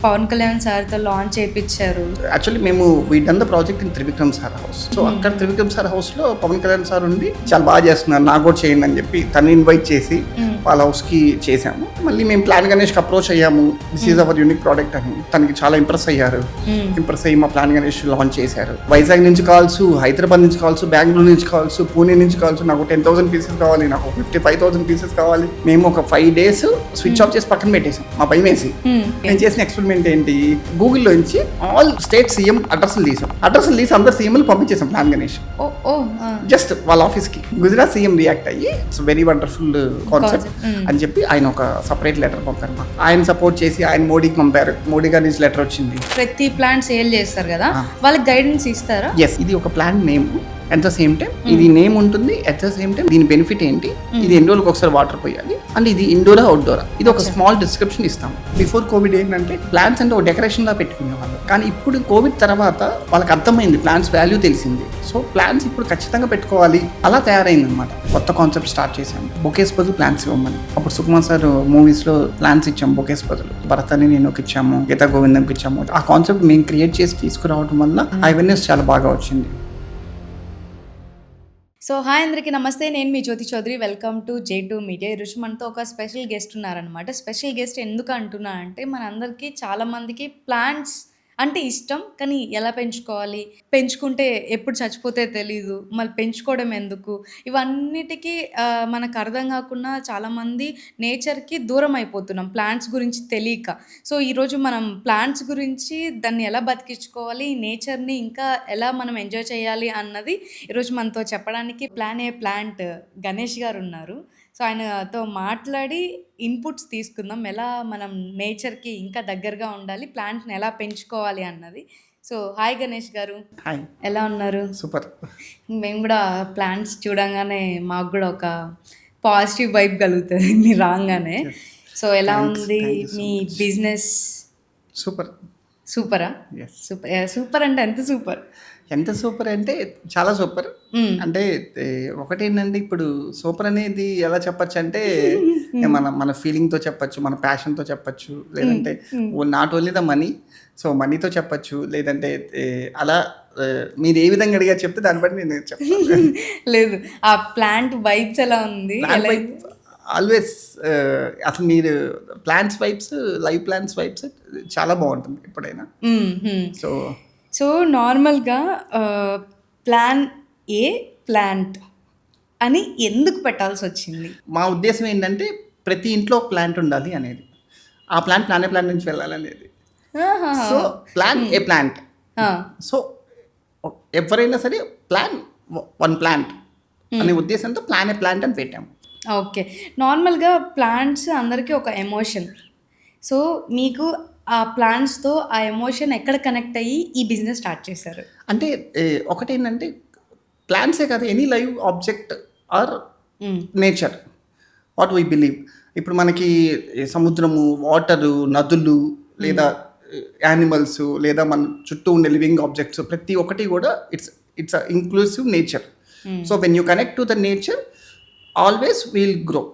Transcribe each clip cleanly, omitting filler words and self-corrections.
పవన్ కళ్యాణ్ సార్తో లాంచ్ చేయించారు. యాక్చువల్లీ మేము we done the project in Trivikram sir house. So అక్కడ త్రివిక్రమ్ సార్ హౌస్ లో పవన్ కళ్యాణ్ సార్ ఉండి చాలా బాగా చేస్తున్నారు, నాకు కూడా చేయండి అని చెప్పి తను ఇన్వైట్ చేసి వాళ్ళ హౌస్ కి చేసాము. మళ్ళీ మేము ప్లాన్ గణేష్ కి అప్రోచ్ అయ్యాము, this is our unique product అని. తనకి చాలా ఇంప్రెస్ అయ్యారు. ఇంప్రెస్ అయ్యి మా ప్లాన్ గణేష్ లాంచ్ చేశారు. వైజాగ్ నుంచి కాల్స్, హైదరాబాద్ నుంచి కాల్స్, బెంగళూరు నుంచి కాల్స్, పూణే నుంచి కాల్స్. నాకు 10,000 పీసెస్ కావాలి, నాకు 55,000 పీసెస్ కావాలి. మేము ఒక 5 days స్విచ్ ఆఫ్ చేసి పక్కన పెట్టేసాం మా భయం వేసి. నేను చేసిన ఎక్స్పెరిమెంట్ ఏంటి, గూగుల్లో నుంచి ఆల్ స్టేట్ సీఎం అడ్రస్లు తీసాం. అడ్రస్లు తీసి అందరు సీఎంలు పంపించేసాం ప్లాన్ గణేష్ జస్ట్ వాళ్ళ ఆఫీస్ కి. గుజరాత్ సీఎం రియాక్ట్ అయ్యి ఇట్స్ వెరీ వండర్ఫుల్ కాన్సెప్ట్ అని చెప్పి ఆయన ఒక సపరేట్ లెటర్ పంపారు. ఆయన సపోర్ట్ చేసి ఆయన మోడీకి పంపారు. మోడీ గారి నుంచి లెటర్ వచ్చింది. ప్రతి ప్లాన్ సేల్ చేస్తారు కదా, వాళ్ళకి గైడెన్స్ ఇస్తారా? ఎస్, ఇది ఒక plan name, at the same time ఇది నేమ్ ఉంటుంది, అట్ ద సేమ్ టైం దీని బెనిఫిట్ ఏంటి, ఇది ఎన్ని రోజులకు ఒకసారి వాటర్ పోయాలి అండ్ ఇది ఇండోరా అవుట్డోరా, ఇది ఒక స్మాల్ డిస్క్రిప్షన్ ఇస్తాం. బిఫోర్ కోవిడ్ ఏంటంటే ప్లాంట్స్ అంటే ఒక డెకరేషన్ లా పెట్టుకునే వాళ్ళు, కానీ ఇప్పుడు కోవిడ్ తర్వాత వాళ్ళకి అర్థమైంది, ప్లాంట్స్ వాల్యూ తెలిసింది. సో ప్లాంట్స్ ఇప్పుడు ఖచ్చితంగా పెట్టుకోవాలి, అలా తయారైంది అనమాట. కొత్త కాన్సెప్ట్ స్టార్ట్ చేశాము, బొకేస్ బదులు ప్లాంట్స్ ఇవ్వమని. అప్పుడు సుకుమార్ సార్ మూవీస్ లో ప్లాంట్స్ ఇచ్చాము బొకేస్ బదులు. భరతని నేను ఇచ్చాము, గీతా గోవిందంకి ఇచ్చాము. ఆ కాన్సెప్ట్ మేము క్రియేట్ చేసి తీసుకురావడం వల్ల అవేర్నెస్ చాలా బాగా వచ్చింది. సో హాయ్ అందరికీ నమస్తే, నేను మీ Jyothi Chowdary. Welcome to J2 media. ఈరోజు మనతో ఒక స్పెషల్ గెస్ట్ ఉన్నారనమాట. స్పెషల్ గెస్ట్ ఎందుకు అంటున్నా అంటే, మనందరికీ చాలామందికి ప్లాంట్స్ అంటే ఇష్టం, కానీ ఎలా పెంచుకోవాలి, పెంచుకుంటే ఎప్పుడు చచ్చిపోతే తెలీదు, మళ్ళీ పెంచుకోవడం ఎందుకు, ఇవన్నిటికీ మనకు అర్థం కాకుండా చాలామంది నేచర్కి దూరం అయిపోతున్నాం ప్లాంట్స్ గురించి తెలియక. సో ఈరోజు మనం ప్లాంట్స్ గురించి, దాన్ని ఎలా బతికించుకోవాలి, నేచర్ని ఇంకా ఎలా మనం ఎంజాయ్ చేయాలి అన్నది ఈరోజు మనతో చెప్పడానికి ప్లాంట్ గణేష్ గారు ఉన్నారు. సో ఆయనతో మాట్లాడి ఇన్పుట్స్ తీసుకుందాం, ఎలా మనం నేచర్కి ఇంకా దగ్గరగా ఉండాలి, ప్లాంట్ని ఎలా పెంచుకోవాలి అన్నది. సో హాయ్ గణేష్ గారు. హాయ్, ఎలా ఉన్నారు? సూపర్. మేము కూడా ప్లాంట్స్ చూడంగానే మాకు కూడా ఒక పాజిటివ్ వైబ్ కలుగుతుంది మీరు రాగానే. సో ఎలా ఉంది మీ బిజినెస్? సూపర్. సూపరా? సూపర్ అంటే ఎంత సూపర్ అంటే చాలా సూపర్. అంటే ఒకటేంటంటే ఇప్పుడు సూపర్ అనేది ఎలా చెప్పచ్చు అంటే మన ఫీలింగ్తో చెప్పచ్చు, మన ప్యాషన్తో చెప్పచ్చు, లేదంటే not only the money, so మనీతో చెప్పచ్చు, లేదంటే అలా మీరు ఏ విధంగా అడిగా చెప్తే దాన్ని బట్టి నేను చెప్తాను. లేదు, ఆ ప్లాంట్ వైబ్స్ ఎలా ఉంది? ఆల్వేస్ అసలు మీరు plants vibes, live plants vibes చాలా బాగుంటుంది ఎప్పుడైనా. సో నార్మల్గా ప్లాంట్ అని ఎందుకు పెట్టాల్సి వచ్చింది? మా ఉద్దేశం ఏంటంటే ప్రతి ఇంట్లో ఒక ప్లాంట్ ఉండాలి అనేది, ఆ ప్లాంట్ నానే ప్లాంట్ నుంచి వెళ్ళాలనేది. So plant. సో ఎవరైనా సరే వన్ ప్లాంట్ అనే ఉద్దేశంతో ప్లాంట్ అని పెట్టాము. ఓకే, నార్మల్గా ప్లాంట్స్ అందరికీ ఒక ఎమోషన్. సో మీకు ఆ ప్లాంట్స్తో ఆ ఎమోషన్ ఎక్కడ కనెక్ట్ అయ్యి ఈ బిజినెస్ స్టార్ట్ చేశారు? అంటే ఒకటేంటంటే ప్లాంట్సే కాదు, any live object or nature, what we believe. ఇప్పుడు మనకి సముద్రము, వాటరు, నదులు, లేదా యానిమల్స్, లేదా మన చుట్టూ ఉండే లివింగ్ ఆబ్జెక్ట్స్, ప్రతి ఒక్కటి కూడా it's inclusive nature. So when you connect to the nature always will grow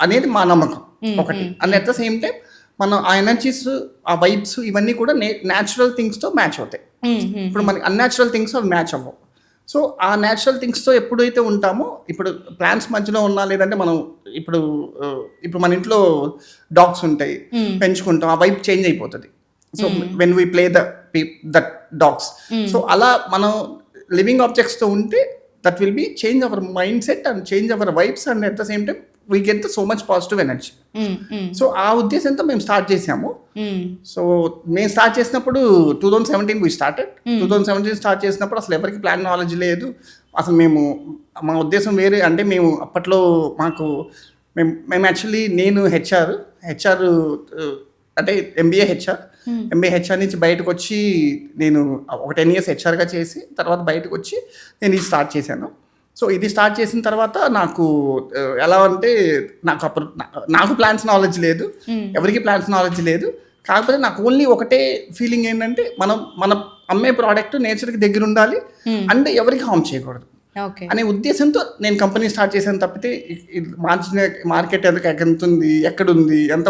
అనేది మా నమ్మకం ఒకటి. And at the same time మనం ఆ ఎనర్జీస్, ఆ వైబ్స్, ఇవన్నీ కూడా న్యాచురల్ థింగ్స్తో మ్యాచ్ అవుతాయి. ఇప్పుడు మనకి అన్యాచురల్ థింగ్స్ అవి మ్యాచ్ అవ్వవు. సో ఆ న్యాచురల్ థింగ్స్తో ఎప్పుడైతే ఉంటామో, ఇప్పుడు ప్లాంట్స్ మధ్యలో ఉన్నా, లేదంటే మనం ఇప్పుడు మన ఇంట్లో డాగ్స్ ఉంటాయి, పెంచుకుంటాం, ఆ వైబ్ చేంజ్ అయిపోతుంది. So when we play that dogs, so అలా మనం లివింగ్ ఆబ్జెక్ట్స్తో ఉంటే that will be change our mind set and change our vibes and at the same time we get the so much positive energy. So ఆ ఉద్దేశంతో మేము start చేసాము. So మేము start చేసినప్పుడు 2017 we started. 2017 start చేసినప్పుడు అసలు ఎవరికి ప్లాన్ నాలెడ్జ్ లేదు. అసలు మా ఉద్దేశం వేరే. అంటే మేము అప్పట్లో మేము యాక్చువల్లీ నేను హెచ్ఆర్ అంటే ఎంబీఏ హెచ్ఆర్ నుంచి బయటకు వచ్చి నేను ఒక 10 years హెచ్ఆర్గా చేసి తర్వాత బయటకు వచ్చి నేను ఇది స్టార్ట్ చేశాను. సో ఇది స్టార్ట్ చేసిన తర్వాత నాకు ఎలా అంటే నాకు ప్లాంట్స్ నాలెడ్జ్ లేదు, ఎవరికి ప్లాంట్స్ నాలెడ్జ్ లేదు. కాకపోతే నాకు ఓన్లీ ఒకటే ఫీలింగ్ ఏంటంటే మన అమ్మే ప్రోడక్ట్ నేచర్కి దగ్గర ఉండాలి అండ్ ఎవరికి హార్మ్ చేయకూడదు అనే ఉద్దేశంతో నేను కంపెనీ స్టార్ట్ చేశాను. తప్పితే మార్కెట్ ఎక్కడుంది, ఎంత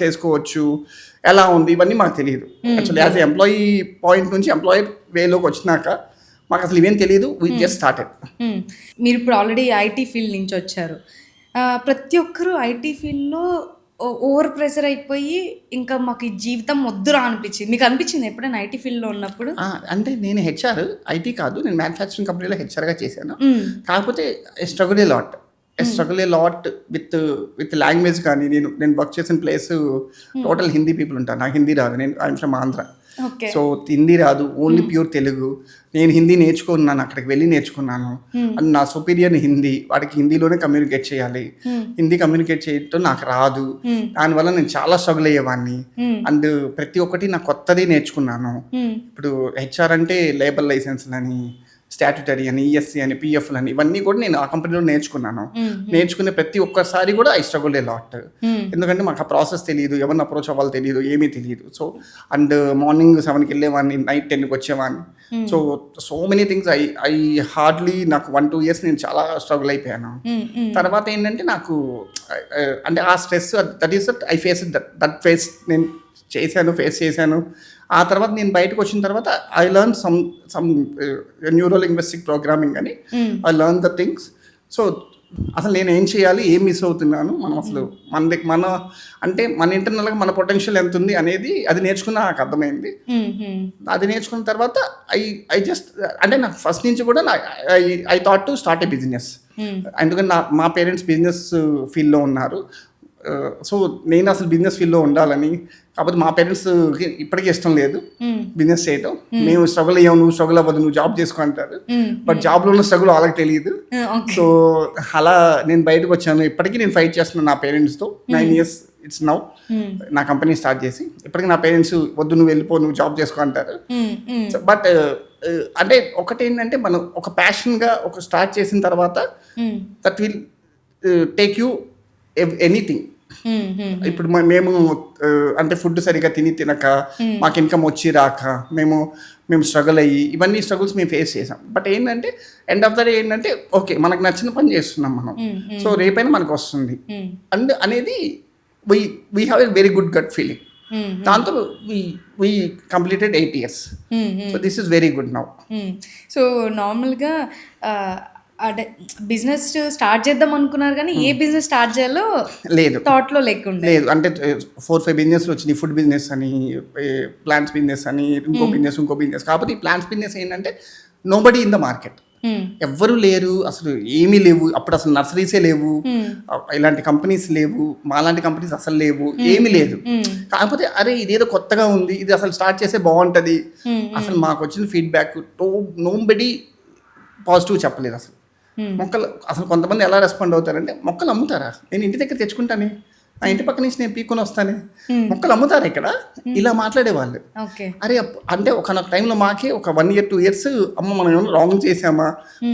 చేసుకోవచ్చు, ఎలా ఉంది ఇవన్నీ మాకు తెలియదు. యాక్చువల్లీ యాజ్ ఎంప్లాయీ పాయింట్ నుంచి ఎంప్లాయర్ వేలోకి వచ్చినాక మాకు అసలు ఇవేం తెలియదు. We just started. మీరు ఇప్పుడు ఆల్రెడీ ఐటీ ఫీల్డ్ నుంచి వచ్చారు. ప్రతి ఒక్కరూ ఐటీ ఫీల్డ్లో ఓవర్ ప్రెషర్ అయిపోయి ఇంకా మాకు ఈ జీవితం వద్దురా అనిపించింది. మీకు అనిపించింది ఎప్పుడైనా ఐటీ ఫీల్డ్లో ఉన్నప్పుడు? అంటే నేను హెచ్ఆర్, ఐటీ కాదు, నేను మ్యానుఫ్యాక్చరింగ్ కంపెనీలో హెచ్ఆర్గా చేశాను. కాకపోతే struggle a lot with language. కానీ నేను వర్క్ చేసిన ప్లేస్ టోటల్ హిందీ పీపుల్ ఉంటారు. నాకు హిందీ రాదు, నేను I'm from Andhra. So Hindi రాదు, ఓన్లీ ప్యూర్ తెలుగు. నేను హిందీ నేర్చుకున్నాను, అక్కడికి వెళ్ళి నేర్చుకున్నాను. అండ్ నా సుపీరియర్ హిందీ, వాడికి హిందీలోనే కమ్యూనికేట్ చేయాలి. హిందీ కమ్యూనికేట్ చేయటం నాకు రాదు. దానివల్ల నేను చాలా స్ట్రగుల్ అయ్యేవాడిని. అండ్ ప్రతి ఒక్కటి నాకు కొత్తది నేర్చుకున్నాను. ఇప్పుడు హెచ్ఆర్ అంటే లేబర్ లైసెన్స్లని, స్టాట్యుటరీ అని, ఈఎస్సీ అని, పిఎఫ్లు అని, ఇవన్నీ కూడా నేను ఆ కంపెనీలో నేర్చుకున్నాను. నేర్చుకునే ప్రతి ఒక్కసారి కూడా ఐ స్ట్రగుల్ ఏ లాట్. ఎందుకంటే మాకు ఆ ప్రాసెస్ తెలియదు, ఎవరిని అప్రోచ్ అవ్వాలో తెలియదు, ఏమీ తెలియదు. సో అండ్ మార్నింగ్ 7కి వెళ్ళేవాడిని, నైట్ 10కి వచ్చేవాడిని. So many things I hardly నాకు 1-2 years నేను చాలా స్ట్రగుల్ అయిపోయాను. తర్వాత ఏంటంటే నాకు అంటే ఆ stress, that is I face that face నేను ఫేస్ చేశాను. ఆ తర్వాత నేను బయటకు వచ్చిన తర్వాత I learn some neuro linguistic programming అని. I learn the things. So అసలు నేను ఏం చేయాలి, ఏం మిస్ అవుతున్నాను, మనం అసలు మన అంటే మన ఇంటర్నల్గా మన పొటెన్షియల్ ఎంత ఉంది అనేది అది నేర్చుకున్న నాకు అర్థమైంది. అది నేర్చుకున్న తర్వాత ఐ జస్ట్ అంటే నాకు ఫస్ట్ నుంచి కూడా I thought to start A business. ఎందుకంటే మా పేరెంట్స్ బిజినెస్ ఫీల్డ్లో ఉన్నారు. సో నేను అసలు బిజినెస్ ఫీల్డ్లో ఉండాలని, కాకపోతే మా పేరెంట్స్కి ఇప్పటికీ ఇష్టం లేదు బిజినెస్ చేయటం. మేము స్ట్రగుల్ అయ్యాము, నువ్వు స్ట్రగుల్ అవ్వదు, నువ్వు జాబ్ చేసుకో అంటారు. బట్ జాబ్లో ఉన్న స్ట్రగుల్ వాళ్ళకి తెలియదు. సో అలా నేను బయటకు వచ్చాను. ఇప్పటికీ నేను ఫైట్ చేస్తున్నాను నా పేరెంట్స్తో. 9 years ఇట్స్ నౌ నా కంపెనీ స్టార్ట్ చేసి. ఇప్పటికీ నా పేరెంట్స్ వద్దు, నువ్వు వెళ్ళిపో, నువ్వు జాబ్ చేసుకో అంటారు. బట్ అంటే ఒకటేంటంటే మనం ఒక ప్యాషన్గా ఒక స్టార్ట్ చేసిన తర్వాత that will take you anything. ఇప్పుడు మేము అంటే ఫుడ్ సరిగా తినక, మాకు ఇన్కమ్ వచ్చి రాక, మేము స్ట్రగుల్ అయ్యి ఇవన్నీ స్ట్రగుల్స్ మేము ఫేస్ చేసాం. బట్ ఏంటంటే ఎండ్ ఆఫ్ ద డే ఏంటంటే ఓకే, మనకు నచ్చిన పని చేస్తున్నాం మనం. సో రేపైనా మనకు వస్తుంది అండ్ అనేది we have a very good gut feeling. దాంతో we completed 8 years. So this is very good now. So నార్మల్గా అంటే బిజినెస్ స్టార్ట్ చేద్దాం అనుకున్నారు కానీ ఏ బిజినెస్ స్టార్ట్ చేయాలో లేదు, థాట్లో లేకుండా లేదు. అంటే 4-5 బిజినెస్లు వచ్చినాయి. ఫుడ్ బిజినెస్ అని, ప్లాంట్స్ బిజినెస్ అని, ఇంకో బిజినెస్. కాకపోతే ఈ ప్లాంట్స్ బిజినెస్ ఏంటంటే నోబడీ ఇన్ ద మార్కెట్, ఎవ్వరు లేరు, అసలు ఏమీ లేవు. అప్పుడు అసలు నర్సరీసే లేవు, ఇలాంటి కంపెనీస్ లేవు, మాలాంటి కంపెనీస్ అసలు లేవు, ఏమీ లేదు. కాకపోతే అరే ఇదేదో కొత్తగా ఉంది, ఇది అసలు స్టార్ట్ చేస్తే బాగుంటుంది. అసలు మాకు వచ్చిన ఫీడ్బ్యాక్ నోబడీ పాజిటివ్ చెప్పలేదు అసలు. మొక్కలు అసలు కొంతమంది ఎలా రెస్పాండ్ అవుతారంటే, మొక్కలు అమ్ముతారా, నేను ఇంటి దగ్గర తెచ్చుకుంటానే, నా ఇంటి పక్క నుంచి నేను పీక్కొని వస్తానే, మొక్కలు అమ్ముతారా ఇక్కడ, ఇలా మాట్లాడేవాళ్ళు. అరే అంటే ఒక టైంలో మాకే ఒక 1 year 2 years అమ్మ మనం ఏమన్నా రాంగ్ చేసామా,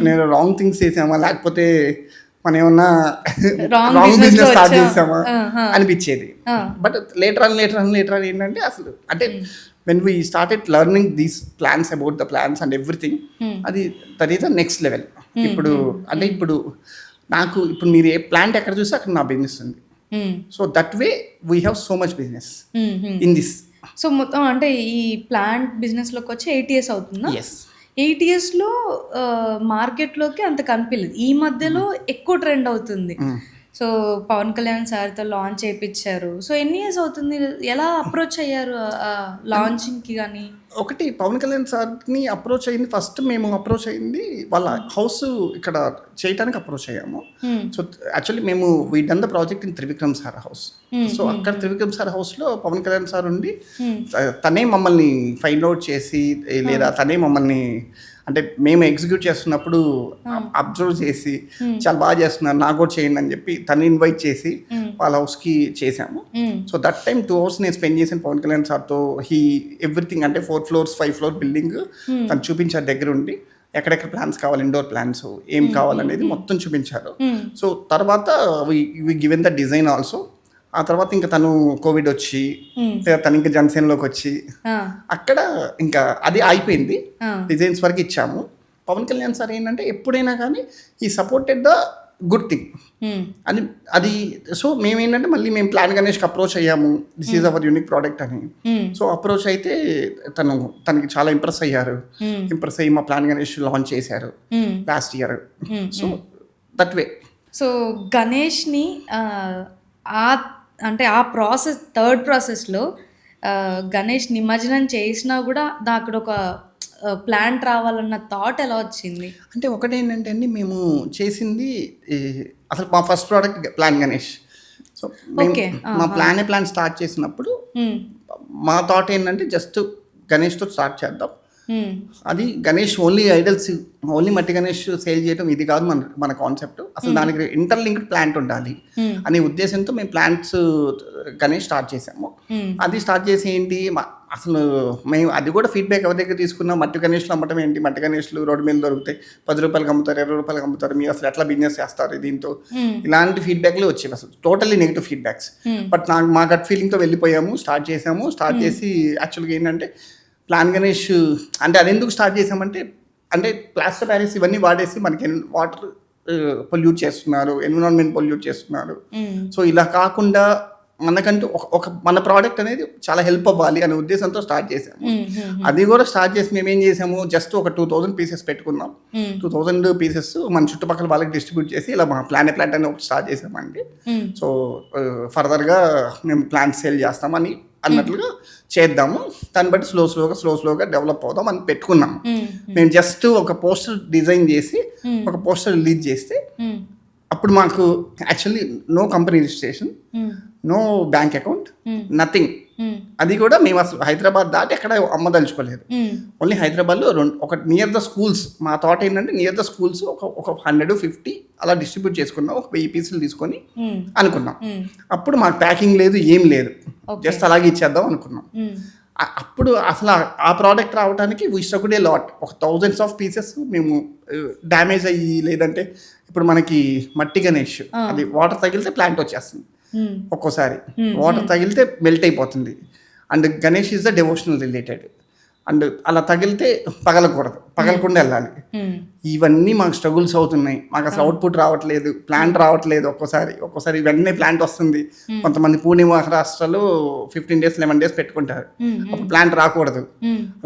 నేను రాంగ్ థింగ్స్ చేసామా, లేకపోతే మనం ఏమన్నా రాంగ్ బిజినెస్ స్టార్ట్ చేసామా అనిపించేది. బట్ లేటర్ ఆన్ ఏంటంటే అసలు అంటే when we started learning these plans about the plans and everything, అది that is the next level. ఇప్పుడు అంటే ఇప్పుడు మీరు ఏ ప్లాంట్ ఎక్కడ చూస్తే అక్కడ నా బిజినెస్ ఉంది. So that way we have so much business in this. So మొత్తం అంటే ఈ ప్లాంట్ బిజినెస్లోకి వచ్చి 8 years అవుతుందా? ఎస్. 8 yearsలో మార్కెట్లోకి అంత కనిపించలేదు. ఈ మధ్యలో ఎక్కువ ట్రెండ్ అవుతుంది. సో పవన్ కళ్యాణ్ సార్తో లాంచ్ చేయించారు. సో ఎన్ని ఇయర్స్ అవుతుంది, ఎలా అప్రోచ్ అయ్యారు లాంచింగ్కి? కానీ ఒకటి పవన్ కళ్యాణ్ సార్ని అప్రోచ్ అయింది, ఫస్ట్ మేము అప్రోచ్ అయింది వాళ్ళ హౌస్ ఇక్కడ చేయడానికి అప్రోచ్ అయ్యాము. సో యాక్చువల్లీ మేము we done the project in Trivikram sir house. So అక్కడ త్రివిక్రమ్ సార్ హౌస్లో పవన్ కళ్యాణ్ సార్ ఉండి తనే మమ్మల్ని ఫైండ్ అవుట్ చేసి, లేదా తనే మమ్మల్ని అంటే మేము ఎగ్జిక్యూట్ చేస్తున్నప్పుడు అబ్జర్వ్ చేసి చాలా బాగా చేస్తున్నారు, నాకు కూడా చేయండి అని చెప్పి తను ఇన్వైట్ చేసి వాళ్ళ హౌస్కి చేసాము. సో దట్ టైం 2 hours నేను స్పెండ్ చేసాను పవన్ కళ్యాణ్ సార్తో. ఎవ్రీథింగ్ అంటే 4 floors 5 floor బిల్డింగ్ తను చూపించారు దగ్గర ఉండి. ఎక్కడెక్కడ ప్లాన్స్ కావాలి, ఇండోర్ ప్లాన్స్ ఏం కావాలనేది మొత్తం చూపించారు. సో తర్వాత we given the design also. ఆ తర్వాత ఇంకా తను కోవిడ్ వచ్చి, తను ఇంకా జనసేనలోకి వచ్చి అక్కడ ఇంకా అది అయిపోయింది. డిజైన్స్ వరకు ఇచ్చాము. పవన్ కళ్యాణ్ సార్ ఏంటంటే ఎప్పుడైనా కానీ ఈ సపోర్టెడ్ ద గుడ్ థింగ్. అని అది. సో మేమేంటంటే మళ్ళీ మేము ప్లాన్ గణేష్కి అప్రోచ్ అయ్యాము, this is our unique product అని. సో అప్రోచ్ అయితే తనకి చాలా ఇంప్రెస్ అయ్యారు. ఇంప్రెస్ అయ్యి మా ప్లాన్ గణేష్ లాంచ్ చేశారు last year. So that way. So గణేష్ని అంటే ఆ ప్రాసెస్, థర్డ్ ప్రాసెస్లో గణేష్ నిమజ్జనం చేసినా కూడా అక్కడ ఒక ప్లాంట్ రావాలన్న థాట్ ఎలా వచ్చింది? అంటే ఒకటేంటంటే అండి, మేము చేసింది అసలు మా first product plan Ganesh. So మా ప్లాన్ స్టార్ట్ చేసినప్పుడు మా థాట్ ఏంటంటే జస్ట్ గణేష్తో స్టార్ట్ చేద్దాం. అది గణేష్ ఓన్లీ ఐడల్స్, ఓన్లీ మట్టి గణేష్ సేల్ చేయడం ఇది కాదు మన కాన్సెప్ట్. అసలు దానికి ఇంటర్లింక్డ్ ప్లాంట్ ఉండాలి అనే ఉద్దేశంతో మేము ప్లాంట్స్ గణేష్ స్టార్ట్ చేసాము. అది స్టార్ట్ చేసి ఏంటి అసలు మేము అది కూడా ఫీడ్బ్యాక్ ఎవరి దగ్గర తీసుకున్నాం, మట్టి గణేష్లు అమ్మటం ఏంటి, మట్టి గణేష్లు రోడ్డు మీద దొరుకుతాయి, 10 రూపాయలకి అమ్ముతారు, 20 రూపాయలకి అమ్ముతారు, మీరు అసలు ఎట్లా బిజినెస్ చేస్తారు దీంతో, ఇలాంటి ఫీడ్బ్యాక్లు వచ్చేవి. అసలు టోటల్లీ నెగిటివ్ ఫీడ్బ్యాక్స్. బట్ మా గట్ ఫీలింగ్తో వెళ్ళిపోయాము, స్టార్ట్ చేసి యాక్చువల్గా ఏంటంటే ప్లాన్ గణేష్ అంటే అది ఎందుకు స్టార్ట్ చేసామంటే, అంటే ప్లాస్టర్ ప్యారిస్ ఇవన్నీ వాడేసి మనకి వాటర్ పొల్యూట్ చేస్తున్నారు, ఎన్విరాన్మెంట్ పొల్యూట్ చేస్తున్నారు. సో ఇలా కాకుండా మనకంటూ ఒక మన ప్రోడక్ట్ అనేది చాలా హెల్ప్ అవ్వాలి అనే ఉద్దేశంతో స్టార్ట్ చేసాము. అది కూడా స్టార్ట్ చేసి మేము ఏం చేసాము, జస్ట్ ఒక 2000 పీసెస్ పెట్టుకున్నాం. 2000 పీసెస్ మన చుట్టుపక్కల వాళ్ళకి డిస్ట్రిబ్యూట్ చేసి ఇలా మా ప్లాంట్ అని ఒకటి స్టార్ట్ చేసామండి. సో ఫర్దర్గా మేము ప్లాంట్ సేల్ చేస్తామని అన్నట్లుగా చేద్దాము, దాన్ని బట్టి స్లోగా డెవలప్ అవుదాం అని పెట్టుకున్నాము. మేము జస్ట్ ఒక పోస్టర్ డిజైన్ చేసి ఒక పోస్టర్ రిలీజ్ చేస్తే అప్పుడు మాకు actually no company registration, no bank account, nothing. అది కూడా మేము అసలు హైదరాబాద్ దాటి ఎక్కడ అమ్మదలుచుకోలేదు. ఓన్లీ హైదరాబాద్లో ఒక నియర్ ద స్కూల్స్, మా థాట్ ఏంటంటే నియర్ ద స్కూల్స్ ఒక 150 అలా డిస్ట్రిబ్యూట్ చేసుకున్నాం, ఒక 1000 పీసులు తీసుకొని అనుకున్నాం. అప్పుడు మాకు ప్యాకింగ్ లేదు, ఏం లేదు, జస్ట్ అలాగే ఇచ్చేద్దాం అనుకున్నాం. అప్పుడు అసలు ఆ ప్రోడక్ట్ రావడానికి వీ స్ట్రగుల్డ్ ఏ లాట్. ఒక 1000s ఆఫ్ పీసెస్ మేము డ్యామేజ్ అయ్యి, లేదంటే ఇప్పుడు మనకి మట్టి గణేష్ అది వాటర్ తగిలితే ప్లాంట్ వచ్చేస్తుంది, ఒక్కోసారి వాటర్ తగిలితే మెల్ట్ అయిపోతుంది. And Ganesh is the devotional related, and అలా తగిలితే పగలకుండా వెళ్ళాలి. ఇవన్నీ మాకు స్ట్రగుల్స్ అవుతున్నాయి. మాకు అసలు అవుట్పుట్ రావట్లేదు, ప్లాంట్ రావట్లేదు. ఒక్కోసారి వెంటనే ప్లాంట్ వస్తుంది. కొంతమంది పూణే మహారాష్ట్రలో 15 days 11 days పెట్టుకుంటారు, అప్పుడు ప్లాంట్ రాకూడదు,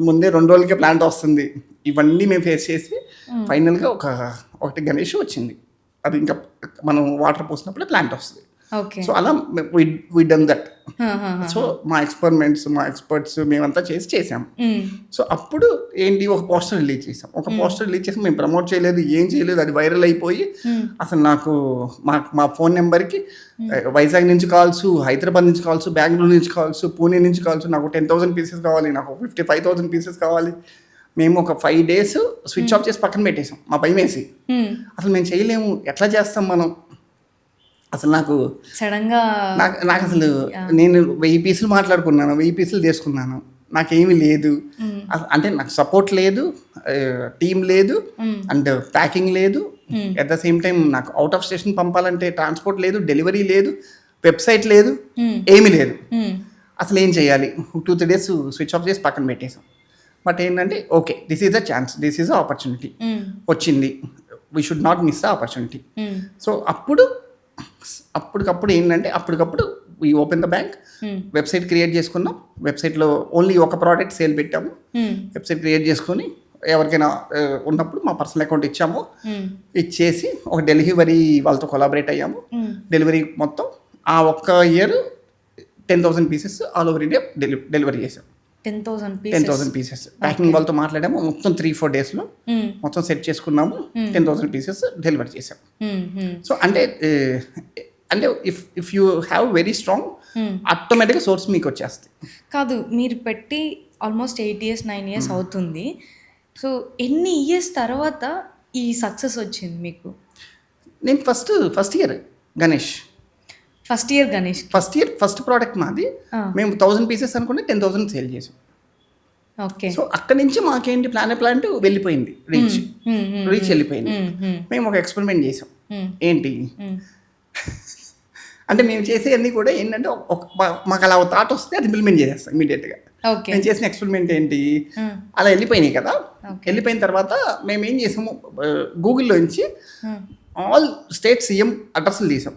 ముందే 2 రోజులకే ప్లాంట్ వస్తుంది. ఇవన్నీ మేము ఫేస్ చేసి ఫైనల్గా ఒకటి గణేష్ వచ్చింది. అది ఇంకా మనం వాటర్ పోసినప్పుడే ప్లాంట్ వస్తుంది. సో అలా వి డన్ దట్. సో మా ఎక్స్పర్ట్స్ మేమంతా చేసాము. సో అప్పుడు ఏంటి, ఒక పోస్టర్ రిలీజ్ చేసాం. మేము ప్రమోట్ చేయలేదు, ఏం చేయలేదు, అది వైరల్ అయిపోయి అసలు నాకు మా ఫోన్ నెంబర్కి వైజాగ్ నుంచి కాల్స్, హైదరాబాద్ నుంచి కాల్స్, బెంగళూరు నుంచి కాల్స్, పూణే నుంచి కాల్స్, నాకు 10,000 పీసెస్ కావాలి, నాకు 55,000 పీసెస్ కావాలి. మేము ఒక 5 days స్విచ్ ఆఫ్ చేసి పక్కన పెట్టేసాం, మా భయం వేసి. అసలు మేము చేయలేము, ఎట్లా చేస్తాం మనం. అసలు నాకు సడన్గా నాకు అసలు నేను 1000 పీసులు మాట్లాడుకున్నాను, 1000 పీసులు చేసుకున్నాను, నాకేమీ లేదు. అంటే నాకు సపోర్ట్ లేదు, టీం లేదు, అండ్ ప్యాకింగ్ లేదు. అట్ ద సేమ్ టైం నాకు అవుట్ ఆఫ్ స్టేషన్ పంపాలంటే ట్రాన్స్పోర్ట్ లేదు, డెలివరీ లేదు, వెబ్సైట్ లేదు, ఏమీ లేదు. అసలు ఏం చేయాలి. 2-3 days స్విచ్ ఆఫ్ చేసి పక్కన పెట్టేసాం. బట్ ఏంటంటే okay, this is a chance, this is a opportunity వచ్చింది, we should not miss the opportunity. So అప్పటికప్పుడు ఏంటంటే we open the bank, website create చేసుకున్నాం. వెబ్సైట్లో ఓన్లీ ఒక ప్రోడక్ట్ సేల్ పెట్టాము. వెబ్సైట్ క్రియేట్ చేసుకొని ఎవరికైనా ఉన్నప్పుడు మా పర్సనల్ అకౌంట్ ఇచ్చాము. ఇచ్చేసి ఒక డెలివరీ వాళ్ళతో కొలాబరేట్ అయ్యాము. డెలివరీ మొత్తం ఆ ఒక్క year 10,000 pieces all over India delivery చేసాం. 10,000 పీసెస్ ప్యాకింగ్ వాళ్ళతో మాట్లాడాము. మొత్తం 3-4 days మొత్తం సెట్ చేసుకున్నాము. 10,000 పీసెస్ డెలివరీ చేసాం. సో అంటే if you have very strong, ఆటోమేటిక్గా సోర్స్ మీకు వచ్చేస్తుంది. కాదు, మీరు పెట్టి ఆల్మోస్ట్ 8 years 9 years అవుతుంది. సో ఎన్ని ఇయర్స్ తర్వాత ఈ సక్సెస్ వచ్చింది మీకు? నేను first year Ganesh first product మాది. మేము 1000 పీసెస్ అనుకుంటే 10,000 సేల్ చేసాం. ఓకే. సో అక్కడి నుంచి మాకేంటి ప్లాంట్ వెళ్ళిపోయింది, రీచ్ వెళ్ళిపోయింది. మేము ఒక ఎక్స్పెరిమెంట్ చేసాం. ఏంటి అంటే మేము చేసేవన్నీ కూడా ఏంటంటే మాకు అలా ఒక థాట్ వస్తే అది ఇంప్లిమెంట్ చేసేస్తాం ఇమీడియట్గా. మేము చేసిన ఎక్స్పెరిమెంట్ ఏంటి, అలా వెళ్ళిపోయినాయి కదా. వెళ్ళిపోయిన తర్వాత మేము ఏం చేసాము, గూగుల్లోంచి ఆల్ స్టేట్ సీఎం అడ్రస్లు తీసాం.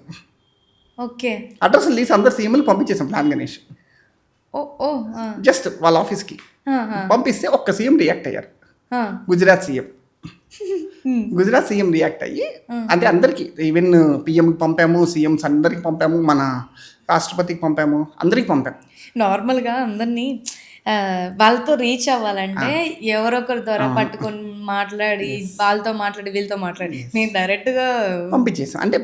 ఓకే. అడ్రస్లు తీసి అందరు సీఎంలు పంపించేసాం ప్లాన్ గణేష్. ఓ ఓ జస్ట్ వాళ్ళ ఆఫీస్కి పంపిస్తే ఒక్క సీఎం రియాక్ట్ అయ్యారు, Gujarat CM. Gujarat CM react అయ్యి అంటే అందరికీ ఈవెన్ పిఎంకి పంపాము, సీఎంస్ అందరికి పంపాము, మన రాష్ట్రపతికి పంపాము, అందరికి పంపాము. నార్మల్గా అందరినీ వాళ్ళతో రీచ్ అవ్వాలంటే ఎవరొకరి ద్వారా పట్టుకొని మాట్లాడి వాళ్ళతో మాట్లాడి వీళ్ళతో మాట్లాడి నేను డైరెక్ట్గా పంపించేసాం. అంటే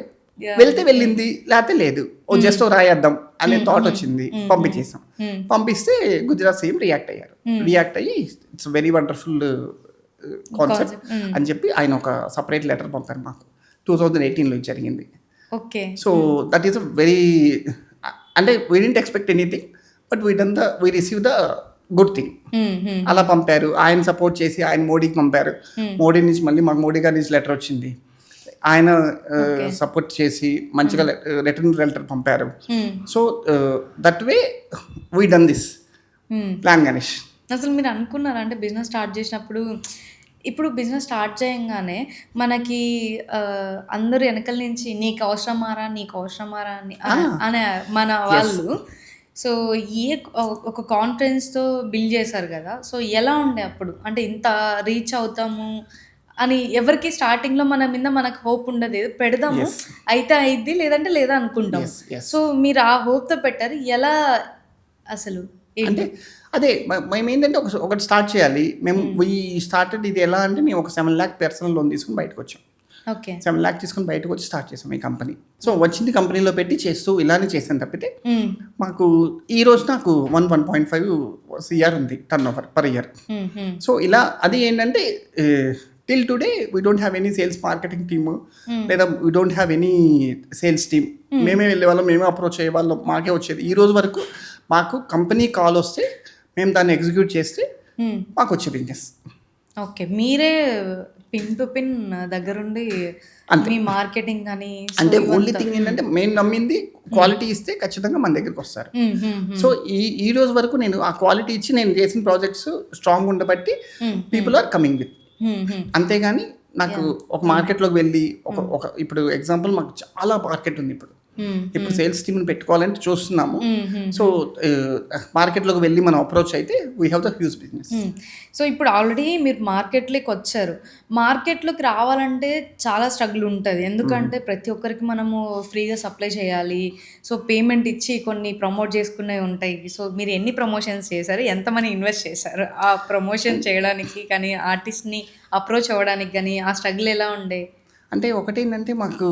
వెళ్తే వెళ్ళింది, లేకపోతే లేదు, ఓ జస్ట్ రాయేద్దాం అనే థాట్ వచ్చింది, పంపించేసాం. పంపిస్తే గుజరాత్ సీఎం రియాక్ట్ అయ్యారు. రియాక్ట్ అయ్యి ఇట్స్ వెరీ వండర్ఫుల్ కాన్సెప్ట్ అని చెప్పి ఆయన ఒక సపరేట్ లెటర్ పంపారు మాకు. 2018లో జరిగింది. Okay. So that is a very అంటే we didn't expect anything but we receive the good thing. అలా పంపారు. ఆయన సపోర్ట్ చేసి ఆయన మోడీకి పంపారు. మోడీ నుంచి మళ్ళీ మాకు మోడీ గారి నుంచి లెటర్ వచ్చింది. ఆయన సపోర్ట్ చేసి మంచిగా రిటర్న్ లెటర్ పంపారు. So that way we done this plan Ganesh. అసలు మీరు అనుకున్నారా అంటే బిజినెస్ స్టార్ట్ చేసినప్పుడు, ఇప్పుడు బిజినెస్ స్టార్ట్ చేయంగానే మనకి అందరూ వెనకల నుంచి నీకు అవసరమారా అని అనే మన వాళ్ళు, సో ఒక కాన్ఫిడెన్స్తో బిల్డ్ చేశారు కదా. సో ఎలా ఉండే అప్పుడు, అంటే ఇంత రీచ్ అవుతాము అని ఎవరికి స్టార్టింగ్లో మన మీద మనకు హోప్ ఉండదు, ఏదో పెడదాము అయితే అయిద్ది లేదంటే లేదా అనుకుంటాం. సో మీరు ఆ హోప్తో పెట్టారు. ఎలా అసలు అంటే అదే మేము ఏంటంటే ఒకటి స్టార్ట్ చేయాలి. మేము ఈ స్టార్టెడ్ ఇది ఎలా అంటే మేము ఒక 7 lakh పర్సనల్ లోన్ తీసుకుని బయటకు వచ్చాం. ఓకే. 7 lakh తీసుకుని బయటకు వచ్చి స్టార్ట్ చేసాం ఈ కంపెనీ. సో వచ్చింది కంపెనీలో పెట్టి చేస్తూ ఇలానే చేసాను తప్పితే మాకు ఈ రోజు నాకు 1.5 CR ఉంది turnover per year. So ఇలా అది ఏంటంటే till today we don't have any sales marketing team, లేదా we don't have any sales team. మేమే వెళ్ళే వాళ్ళం, మేమే అప్రోచ్ అయ్యే వాళ్ళం, మాకే వచ్చేది. ఈ రోజు వరకు మాకు కంపెనీ కాల్ వస్తే మేము దాన్ని ఎగ్జిక్యూట్ చేస్తే మాకు వచ్చే బిజినెస్. ఓకే. మీరే పిన్ టు పిన్ దగ్గరుండి మీ మార్కెటింగ్ కానీ. అంటే ఓన్లీ థింగ్ ఏంటంటే మేము నమ్మింది క్వాలిటీ ఇస్తే ఖచ్చితంగా మన దగ్గరికి వస్తారు. సో ఈ రోజు వరకు నేను ఆ క్వాలిటీ ఇచ్చి నేను చేసిన ప్రాజెక్ట్స్ స్ట్రాంగ్ ఉండబట్టి పీపుల్ ఆర్ కమింగ్ విత్. అంతేగాని నాకు ఒక మార్కెట్లోకి వెళ్ళి ఒక ఇప్పుడు ఎగ్జాంపుల్ మాకు చాలా మార్కెట్ ఉంది. ఇప్పుడు సేల్స్ టీమ్ని పెట్టుకోవాలని చూస్తున్నాము. సో మార్కెట్లోకి వెళ్ళి మనం అప్రోచ్ అయితే we have the huge business. So ఇప్పుడు ఆల్రెడీ మీరు మార్కెట్లోకి వచ్చారు. మార్కెట్లోకి రావాలంటే చాలా స్ట్రగుల్ ఉంటుంది. ఎందుకంటే ప్రతి ఒక్కరికి మనము ఫ్రీగా సప్లై చేయాలి. సో పేమెంట్ ఇచ్చి కొన్ని ప్రమోట్ చేసుకునే ఉంటాయి. సో మీరు ఎన్ని ప్రమోషన్స్ చేశారు, ఎంత మనీ ఇన్వెస్ట్ చేశారు ఆ ప్రమోషన్ చేయడానికి కానీ, ఆర్టిస్ట్ని అప్రోచ్ అవ్వడానికి కానీ? ఆ స్ట్రగుల్ ఎలా ఉండే? అంటే ఒకటేంటంటే మాకు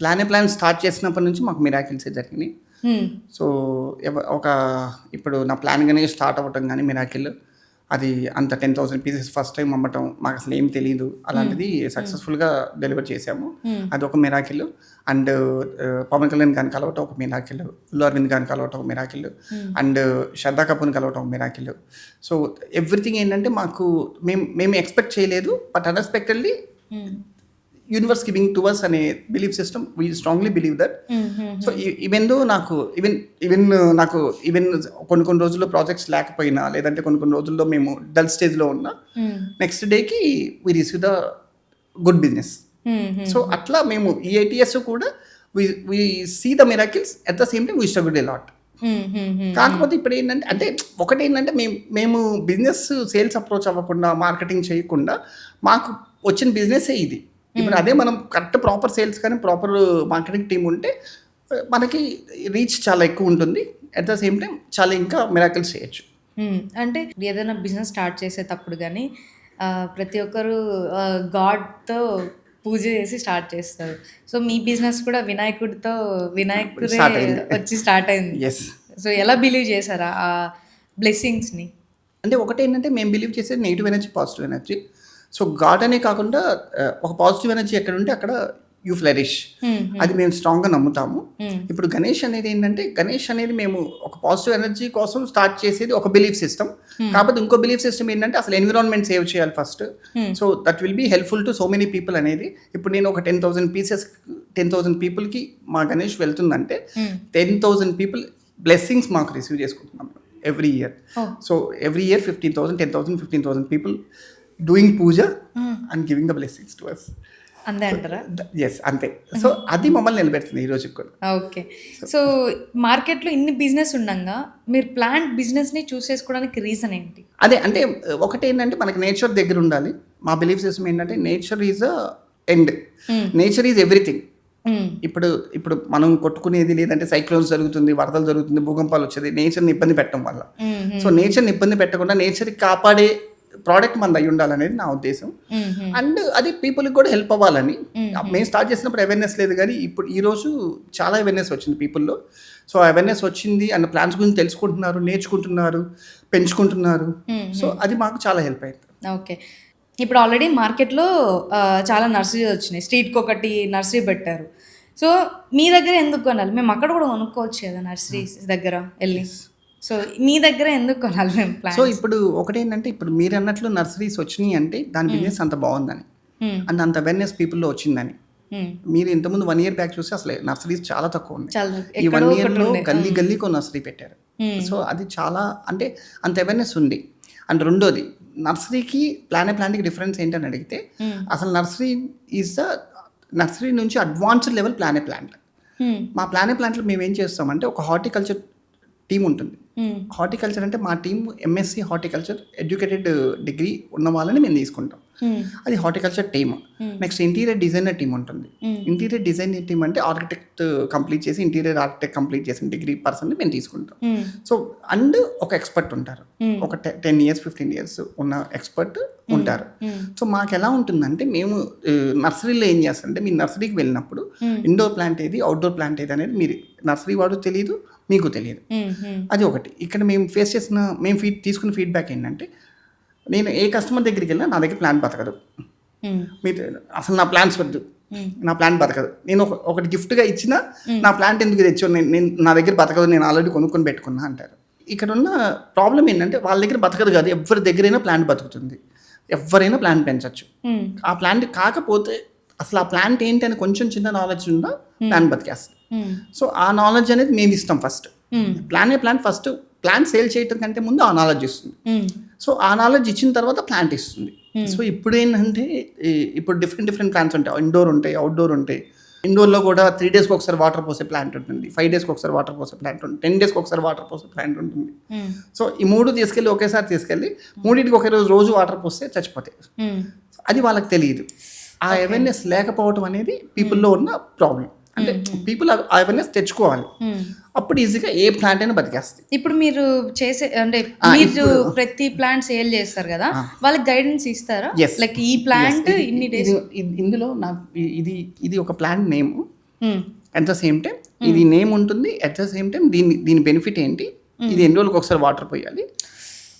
ప్లాన్ స్టార్ట్ చేసినప్పటి నుంచి మాకు మిరాకిల్సే జరిగినాయి. సో ఇప్పుడు నా ప్లాన్ కానీ స్టార్ట్ అవ్వటం కానీ మిరాకిల్, అది అంత 10,000 pieces ఫస్ట్ టైం అమ్మటం మాకు అసలు ఏం తెలియదు. అలాంటిది సక్సెస్ఫుల్గా డెలివర్ చేసాము. అది ఒక మిరాకిల్. అండ్ పవన్ కళ్యాణ్ గారిని కలవటం ఒక మిరాకిల్, ఉల్లు అరవింద్ గారిని కలవటం ఒక మిరాకిల్, అండ్ శ్రద్ధా కపూర్ని కలవటం ఒక మిరాకిల్. సో ఎవ్రీథింగ్ ఏంటంటే మాకు మేము ఎక్స్పెక్ట్ చేయలేదు, but unexpectedly universe giving to us అనే belief system, we strongly believe that. So even కొన్ని రోజుల్లో ప్రాజెక్ట్స్ లేకపోయినా, లేదంటే కొన్ని రోజుల్లో మేము డల్ స్టేజ్లో ఉన్నా, నెక్స్ట్ డేకి we receive the good business. So అట్లా మేము ఈ ATS కూడా we see the miracles, at the same time we struggle a lot. కాకపోతే ఇప్పుడు ఏంటంటే ఒకటేంటంటే మేము బిజినెస్ సేల్స్ అప్రోచ్ అవ్వకుండా, మార్కెటింగ్ చేయకుండా మాకు వచ్చిన బిజినెస్సే ఇది. ఇప్పుడు అదే మనం కరెక్ట్ ప్రాపర్ సేల్స్ కానీ ప్రాపర్ మార్కెటింగ్ టీమ్ ఉంటే మనకి రీచ్ చాలా ఎక్కువ ఉంటుంది. అట్ ద సేమ్ టైం చాలా ఇంకా మిరాకిల్స్ చేయొచ్చు. అంటే ఏదైనా బిజినెస్ స్టార్ట్ చేసేటప్పుడు కానీ ప్రతి ఒక్కరు గాడ్తో పూజ చేసి స్టార్ట్ చేస్తారు. సో మీ బిజినెస్ కూడా వినాయకుడితో వినాయకుడే వచ్చి స్టార్ట్ అయింది. సో ఎలా బిలీవ్ చేశారా ఆ బ్లెస్సింగ్స్ని? అంటే ఒకటేంటంటే మేము బిలీవ్ చేసేది negative energy, positive energy. So God అనే కాకుండా ఒక పాజిటివ్ ఎనర్జీ ఎక్కడ ఉంటే అక్కడ యూ ఫ్లరిష్. అది మేము స్ట్రాంగ్గా నమ్ముతాము. ఇప్పుడు గణేష్ అనేది మేము ఒక పాజిటివ్ ఎనర్జీ కోసం స్టార్ట్ చేసేది ఒక బిలీఫ్ సిస్టమ్. కాకపోతే ఇంకో బిలీఫ్ సిస్టమ్ ఏంటంటే అసలు ఎన్విరాన్మెంట్ సేవ్ చేయాలి first. So that will be helpful to so many people అనేది. ఇప్పుడు నేను ఒక 10,000 pieces 10,000 peopleకి మా గణేష్ వెళ్తుందంటే 10,000 people బ్లెస్సింగ్స్ మాకు రిసీవ్ చేసుకుంటున్నాం every year. So every year 15,000 10,000 15,000 people doing puja and giving the blessings to us. అంతే అంటారా? ఎస్ అంతే. సో అది మమ్మల్ని నిలబెడుతుంది ఈ రోజుకి కూడా. ఓకే. సో మార్కెట్‌లో ఇన్ని బిజినెస్ ఉండంగా మీరు ప్లాంట్ బిజినెస్‌ని చూస్ చేసుకోవడానికి రీజన్ ఏంటి? అదే అంటే ఒకటేంటంటే మనకి నేచర్ దగ్గర ఉండాలి. మా బిలీఫ్ సిస్టమ్ ఏంటంటే nature is a end. Nature is everything. ఇప్పుడు మనం కొట్టుకునేది లేదంటే సైక్లోన్స్ జరుగుతుంది, వరదలు జరుగుతుంది, భూకంపాలు వచ్చేది నేచర్ని ఇబ్బంది పెట్టడం వల్ల. సో నేచర్ని ఇబ్బంది పెట్టకుండా నేచర్ని కాపాడే ప్రోడక్ట్ మనది అయి ఉండాలనేది నా ఉద్దేశం. అండ్ అది పీపుల్కి కూడా హెల్ప్ అవ్వాలని. మేము స్టార్ట్ చేసినప్పుడు అవేర్నెస్ లేదు, కానీ ఇప్పుడు ఈరోజు చాలా అవేర్నెస్ వచ్చింది పీపుల్లో. సో అవేర్నెస్ వచ్చింది అండ్ ప్లాన్స్ గురించి తెలుసుకుంటున్నారు, నేర్చుకుంటున్నారు, పెంచుకుంటున్నారు. సో అది మాకు చాలా హెల్ప్ అయింది. ఓకే. ఇప్పుడు ఆల్రెడీ మార్కెట్‌లో చాలా నర్సరీ వచ్చినాయి. స్ట్రీట్‌కి ఒకటి నర్సరీ పెట్టారు. సో మీ దగ్గర ఎందుకు కొనాలి? మేము అక్కడ కూడా కొనుక్కోవచ్చు కదా నర్సరీస్ దగ్గర వెళ్ళి. సో మీ దగ్గర ఎందుకు కొనాలి మేము సో ప్లాంట్స్? ఇప్పుడు ఒకటేంటంటే ఇప్పుడు మీరు అన్నట్లు నర్సరీస్ వచ్చినాయి అంటే దాని బిజినెస్ అంత బాగుందని అండ్ అంత అవేర్నెస్ పీపుల్లో వచ్చిందని. మీరు ఇంతకుముందు 1 year బ్యాక్ చూస్తే అసలు నర్సరీస్ చాలా తక్కువ ఉన్నాయి. చాలా ఈ 1 ఎక్కడో ఒకటి yearలో ఉండే. గల్లీ గల్లీకో నర్సరీ పెట్టారు. సో అది చాలా అంటే అంత అవేర్నెస్ ఉంది. అండ్ రెండోది నర్సరీకి ప్లాంట్కి డిఫరెన్స్ ఏంటని అడిగితే అసలు నర్సరీ నుంచి అడ్వాన్స్డ్ లెవెల్ ప్లాంట్. మా ప్లాంట్లో మేము ఏం చేస్తామంటే ఒక హార్టికల్చర్ టీం ఉంటుంది. హార్టికల్చర్ అంటే మా team MSc horticulture educated degree ఉన్న వాళ్ళని మేము తీసుకుంటాం. అది horticulture team. Next interior designer team ఉంటుంది. ఇంటీరియర్ డిజైనర్ టీం అంటే ఆర్కిటెక్ట్ కంప్లీట్ చేసి ఇంటీరియర్ ఆర్కిటెక్ట్ కంప్లీట్ చేసిన డిగ్రీ పర్సన్ని మేము తీసుకుంటాం. సో అండ్ ఒక ఎక్స్పర్ట్ ఉంటారు, ఒక 10 years 15 years ఉన్న ఎక్స్పర్ట్ ఉంటారు. సో మాకు ఎలా ఉంటుందంటే మేము నర్సరీలో ఏం చేస్తామంటే మీరు నర్సరీకి వెళ్ళినప్పుడు ఇండోర్ ప్లాంట్ ఏది అవుట్డోర్ ప్లాంట్ ఏది అనేది మీరు నర్సరీ వాడు తెలియదు, మీకు తెలియదు. అది ఒకటి. ఇక్కడ మేము తీసుకున్న ఫీడ్బ్యాక్ ఏంటంటే నేను ఏ కస్టమర్ దగ్గరికి వెళ్ళినా నా దగ్గర ప్లాంట్ బతకదు, మీరు అసలు నా ప్లాంట్స్ వద్దు, నా ప్లాంట్ బతకదు, నేను ఒకటి గిఫ్ట్గా ఇచ్చినా నా ప్లాంట్ ఎందుకు తెచ్చాను, నేను నా దగ్గర బతకదు, నేను ఆల్రెడీ కొనుక్కొని పెట్టుకున్నా అంటారు. ఇక్కడ ఉన్న ప్రాబ్లం ఏంటంటే వాళ్ళ దగ్గర బతకదు కాదు, ఎవరి దగ్గరైనా ప్లాంట్ బతుకుతుంది, ఎవరైనా ప్లాంట్ పెంచవచ్చు. ఆ ప్లాంట్ కాకపోతే అసలు ఆ ప్లాంట్ ఏంటి అని కొంచెం చిన్న నాలెడ్జ్ ఉందా ప్లాంట్ బతికేస్తుంది. సో ఆ నాలెడ్జ్ అనేది మేము ఇస్తాం. First plant first plant sale చేయటం కంటే ముందు ఆ నాలెడ్జ్ ఇస్తుంది. సో ఆ నాలెడ్జ్ ఇచ్చిన తర్వాత ప్లాంట్ ఇస్తుంది. సో ఇప్పుడు ఏంటంటే ఇప్పుడు డిఫరెంట్ ప్లాంట్స్ ఉంటాయి, ఇండోర్ ఉంటాయి, అవుట్డోర్ ఉంటాయి. ఇండోర్లో కూడా 3 days ఒకసారి వాటర్ పోసే ప్లాంట్ ఉంటుంది, 5 days ఒకసారి వాటర్ పోసే ప్లాంట్ ఉంటుంది, 10 days ఒకసారి వాటర్ పోసే ప్లాంట్ ఉంటుంది. సో ఈ 3 తీసుకెళ్ళి ఒకేసారి తీసుకెళ్ళి 3టికి ఒకే రోజు వాటర్ పోస్తే చచ్చిపోతాయి. అది వాళ్ళకి తెలియదు. ఆ అవేర్నెస్ లేకపోవడం అనేది పీపుల్లో ఉన్న ప్రాబ్లం. అంటే పీపుల్ అవేర్నెస్ తెచ్చుకోవాలి, అప్పుడు ఈజీగా ఏ ప్లాంట్ అయినా బతికేస్తుంది. ఇప్పుడు మీరు చేసే అంటే మీరు ప్రతి ప్లాంట్ సేల్ చేస్తారు కదా, వాళ్ళకి గైడెన్స్ ఇస్తారా? లైక్ ఈ ప్లాంట్ ఇన్ని డేస్. ఇందులో నాకు ఇది ఒక plant name, at the same time ఇది నేమ్ ఉంటుంది, అట్ ద సేమ్ టైం దీని బెనిఫిట్ ఏంటి, ఇది ఎన్ని రోజులకు ఒకసారి వాటర్ పోయాలి,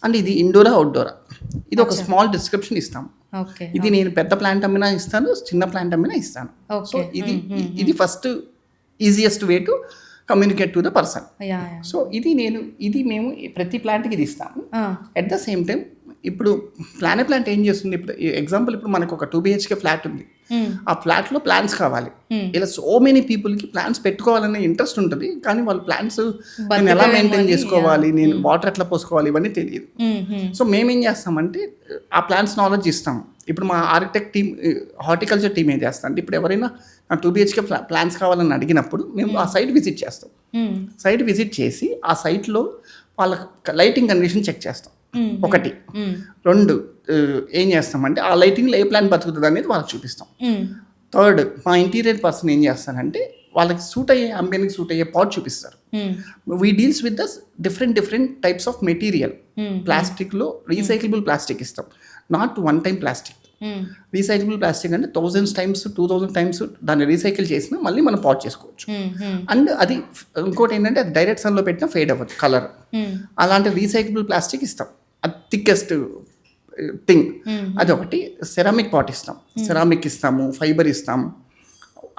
అండ్ ఇది ఇండోరా అవుట్డోరా, ఇది ఒక స్మాల్ డిస్క్రిప్షన్ ఇస్తాం. ఇది నేను పెద్ద ప్లాంట్ అమ్మినా ఇస్తాను, చిన్న ప్లాంట్ అమ్మినా ఇస్తాను. సో ఇది first easiest way to communicate to the person. So ఇది మేము ప్రతి ప్లాంట్కి ఇది ఇస్తాము. అట్ ద సేమ్ టైం ఇప్పుడు ప్లాంట్ ఏం చేస్తుంది, ఇప్పుడు ఎగ్జాంపుల్ ఇప్పుడు మనకు ఒక 2 BHK ఫ్లాట్ ఉంది, ఆ ఫ్లాట్లో ప్లాంట్స్ కావాలి. ఇలా సో మెనీ పీపుల్కి ప్లాంట్స్ పెట్టుకోవాలనే ఇంట్రెస్ట్ ఉంటుంది, కానీ వాళ్ళు ప్లాంట్స్ నేను ఎలా మెయింటైన్ చేసుకోవాలి, నేను వాటర్ ఎట్లా పోసుకోవాలి ఇవన్నీ తెలియదు. సో మేమేం చేస్తామంటే ఆ ప్లాంట్స్ నాలెడ్జ్ ఇస్తాము. ఇప్పుడు మా ఆర్కిటెక్ట్ టీమ్, హార్టికల్చర్ టీమ్ ఏం చేస్తాం అంటే ఇప్పుడు ఎవరైనా నాకు 2 BHK ప్లాంట్స్ కావాలని అడిగినప్పుడు మేము ఆ సైట్ విజిట్ చేస్తాం. సైట్ విజిట్ చేసి ఆ సైట్లో వాళ్ళ లైటింగ్ కండిషన్ చెక్ చేస్తాం. ఒకటి. 2 ఏం చేస్తామంటే ఆ లైటింగ్లో ఏ ప్లాంట్ బతుకుతుంది అనేది వాళ్ళకి చూపిస్తాం. 3 మా ఇంటీరియర్ పర్సన్ ఏం చేస్తారంటే వాళ్ళకి సూట్ అయ్యే అంబియన్కి సూట్ అయ్యే పాట్ చూపిస్తారు. We deals with the different types of material. ప్లాస్టిక్లో రీసైకిలబుల్ ప్లాస్టిక్ ఇస్తాం, not one time plastic. Recyclable plastic అంటే 1000 times 2000 times దాన్ని రీసైకిల్ చేసినా మళ్ళీ మనం పాట్ చేసుకోవచ్చు. అండ్ అది ఇంకోటి ఏంటంటే అది డైరెక్ట్ సన్లో పెట్టినా ఫేడ్ అవ్వదు కలర్. అలాంటి రీసైకిలబుల్ ప్లాస్టిక్ ఇస్తాం, అది థిక్కెస్ట్ థింగ్. అదొకటి. సెరామిక్ పాట్ ఇస్తాం, సెరామిక్ ఇస్తాము, ఫైబర్ ఇస్తాము.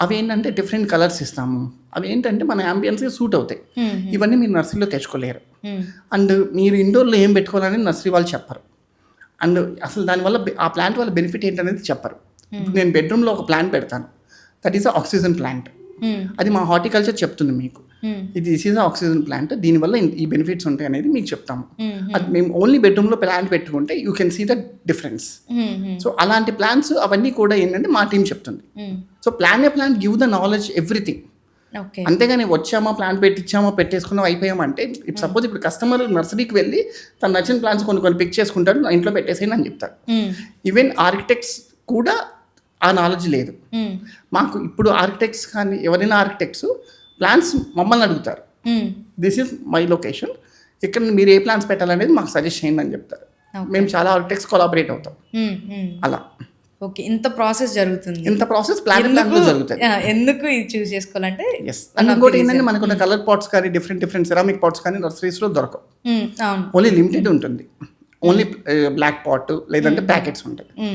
అవి ఏంటంటే డిఫరెంట్ కలర్స్ ఇస్తాము. అవి ఏంటంటే మన యాంబియన్స్కి సూట్ అవుతాయి. ఇవన్నీ మీరు నర్సరీలో తెచ్చుకోలేరు. అండ్ మీరు ఇండోర్లో ఏం పెట్టుకోవాలని నర్సరీ వాళ్ళు చెప్పరు. అండ్ అసలు దానివల్ల ఆ ప్లాంట్ వల్ల బెనిఫిట్ ఏంటనేది చెప్పరు. ఇప్పుడు నేను బెడ్రూమ్లో ఒక ప్లాంట్ పెడతాను, దట్ ఈస్ ఆక్సిజన్ ప్లాంట్. అది మా హార్టికల్చర్ చెప్తుంది మీకు. ఇది దిస్ ఈజ్ ఆక్సిజన్ ప్లాంట్, దీనివల్ల ఈ బెనిఫిట్స్ ఉంటాయి అనేది మీకు చెప్తాము. అది మేము ఓన్లీ బెడ్రూమ్లో ప్లాంట్ పెట్టుకుంటే you can see the difference. So అలాంటి ప్లాన్స్ అవన్నీ కూడా ఏంటంటే మా టీం చెప్తుంది. So plan give the knowledge everything. అంతేగాని వచ్చామా ప్లాంట్ పెట్టించామా పెట్టేసుకున్నాం అయిపోయామంటే, ఇప్పుడు సపోజ్ ఇప్పుడు కస్టమర్ నర్సరీకి వెళ్ళి తను నచ్చిన ప్లాంట్స్ కొన్ని పిక్ చేసుకుంటాడు, నా ఇంట్లో పెట్టేసేయండి అని చెప్తారు. ఈవెన్ ఆర్కిటెక్ట్స్ కూడా ఆ నాలెడ్జ్ లేదు మాకు. ఇప్పుడు ఆర్కిటెక్ట్స్ కానీ ఎవరైనా ఆర్కిటెక్ట్స్ ప్లాన్స్ మమ్మల్ని అడుగుతారు, దిస్ ఈజ్ మై లొకేషన్, ఇక్కడ మీరు ఏ ప్లాన్స్ పెట్టాలనేది మాకు సజెస్ట్ చేయండి అని చెప్తారు. మేము చాలా ఆర్కిటెక్ట్స్ కొలాబరేట్ అవుతాం అలా. ఓకే, ఇంత ప్రాసెస్ జరుగుతుంది. ఇంత ప్రాసెస్ ప్లాన్ జరుగుతుంది. ఎందుకు ఇది చూస్ చేసుకోవాలంటే, ఇంకోటి ఏంటంటే మనకున్న కలర్ పాట్స్ కానీ డిఫరెంట్ సెరామిక్ పాట్స్ కానీ నర్సరీస్లో దొరకవు, ఓన్లీ లిమిటెడ్ ఉంటుంది. ఓన్లీ బ్లాక్ పాట్ లేదంటే ప్యాకెట్స్ ఉంటాయి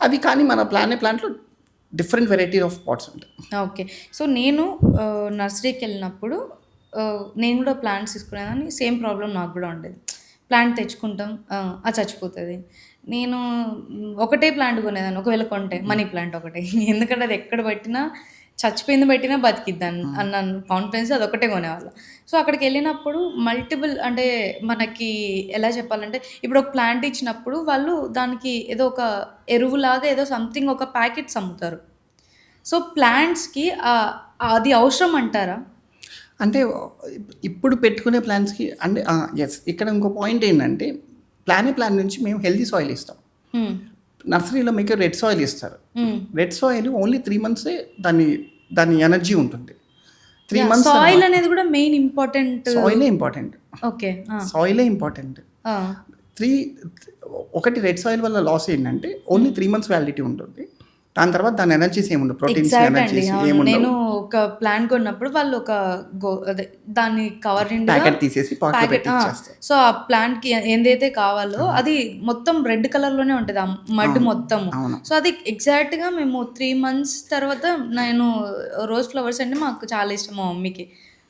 అవి. కానీ మన ప్లాంట్లో డిఫరెంట్ వెరైటీ ఆఫ్ పాట్స్ ఉంటాయి. ఓకే, సో నేను నర్సరీకి వెళ్ళినప్పుడు నేను కూడా ప్లాంట్స్ తీసుకునేదాన్ని. సేమ్ ప్రాబ్లం నాకు కూడా ఉండేది. ప్లాంట్ తెచ్చుకుంటాం, అది చచ్చిపోతుంది. నేను ఒకటే ప్లాంట్ కొనేదాన్ని, ఒకవేళ కొంటే మనీ ప్లాంట్ ఒకటే, ఎందుకంటే అది ఎక్కడ పెట్టినా చచ్చిపోయింది పెట్టినా బతికిద్దాన్ని అన్న కాన్ఫిడెన్స్ అది ఒకటే కొనేవాళ్ళం. సో అక్కడికి వెళ్ళినప్పుడు మల్టిపుల్, అంటే మనకి ఎలా చెప్పాలంటే, ఇప్పుడు ఒక ప్లాంట్ ఇచ్చినప్పుడు వాళ్ళు దానికి ఏదో ఒక ఎరువులాగా ఏదో సంథింగ్ ఒక ప్యాకెట్స్ అమ్ముతారు. సో ప్లాంట్స్కి అది అవసరం అంటారా? అంటే ఇప్పుడు పెట్టుకునే ప్లాంట్స్కి అంటే ఎస్. ఇక్కడ ఇంకో పాయింట్ ఏంటంటే, ప్లాన్ నుంచి మేము హెల్తీ సాయిల్ ఇస్తాం. నర్సరీలో మీకు రెడ్ సాయిల్ ఇస్తారు. రెడ్ సాయిల్ ఓన్లీ 3 months దాని ఎనర్జీ ఉంటుంది. 3 months సాయిల్ అనేది కూడా మెయిన్ ఇంపార్టెంట్. సాయిలే ఇంపార్టెంట్. ఓకే, సాయిలే ఇంపార్టెంట్. ఒకటి రెడ్ సాయిల్ వల్ల లాస్ ఏంటంటే ఓన్లీ 3 months వ్యాలిడిటీ ఉంటుంది. దాని తర్వాత దాని ఎనర్జీస్ ఏముండవు, ప్రోటీన్స్ ఎనర్జీస్ ఏముండవు. నేను ఒక ప్లాంట్ కొన్నప్పుడు వాళ్ళు ఒక అదే దాన్ని కవర్ ప్యాకెట్ తీసేసి ప్యాకెట్. సో ఆ ప్లాంట్ కి ఏదైతే కావాలో అది మొత్తం రెడ్ కలర్ లోనే ఉంటుంది, ఆ మడ్ మొత్తం. సో అది ఎగ్జాక్ట్ గా మేము 3 months తర్వాత, నేను రోజ్ ఫ్లవర్స్ అంటే మాకు చాలా ఇష్టం మా మమ్మీకి.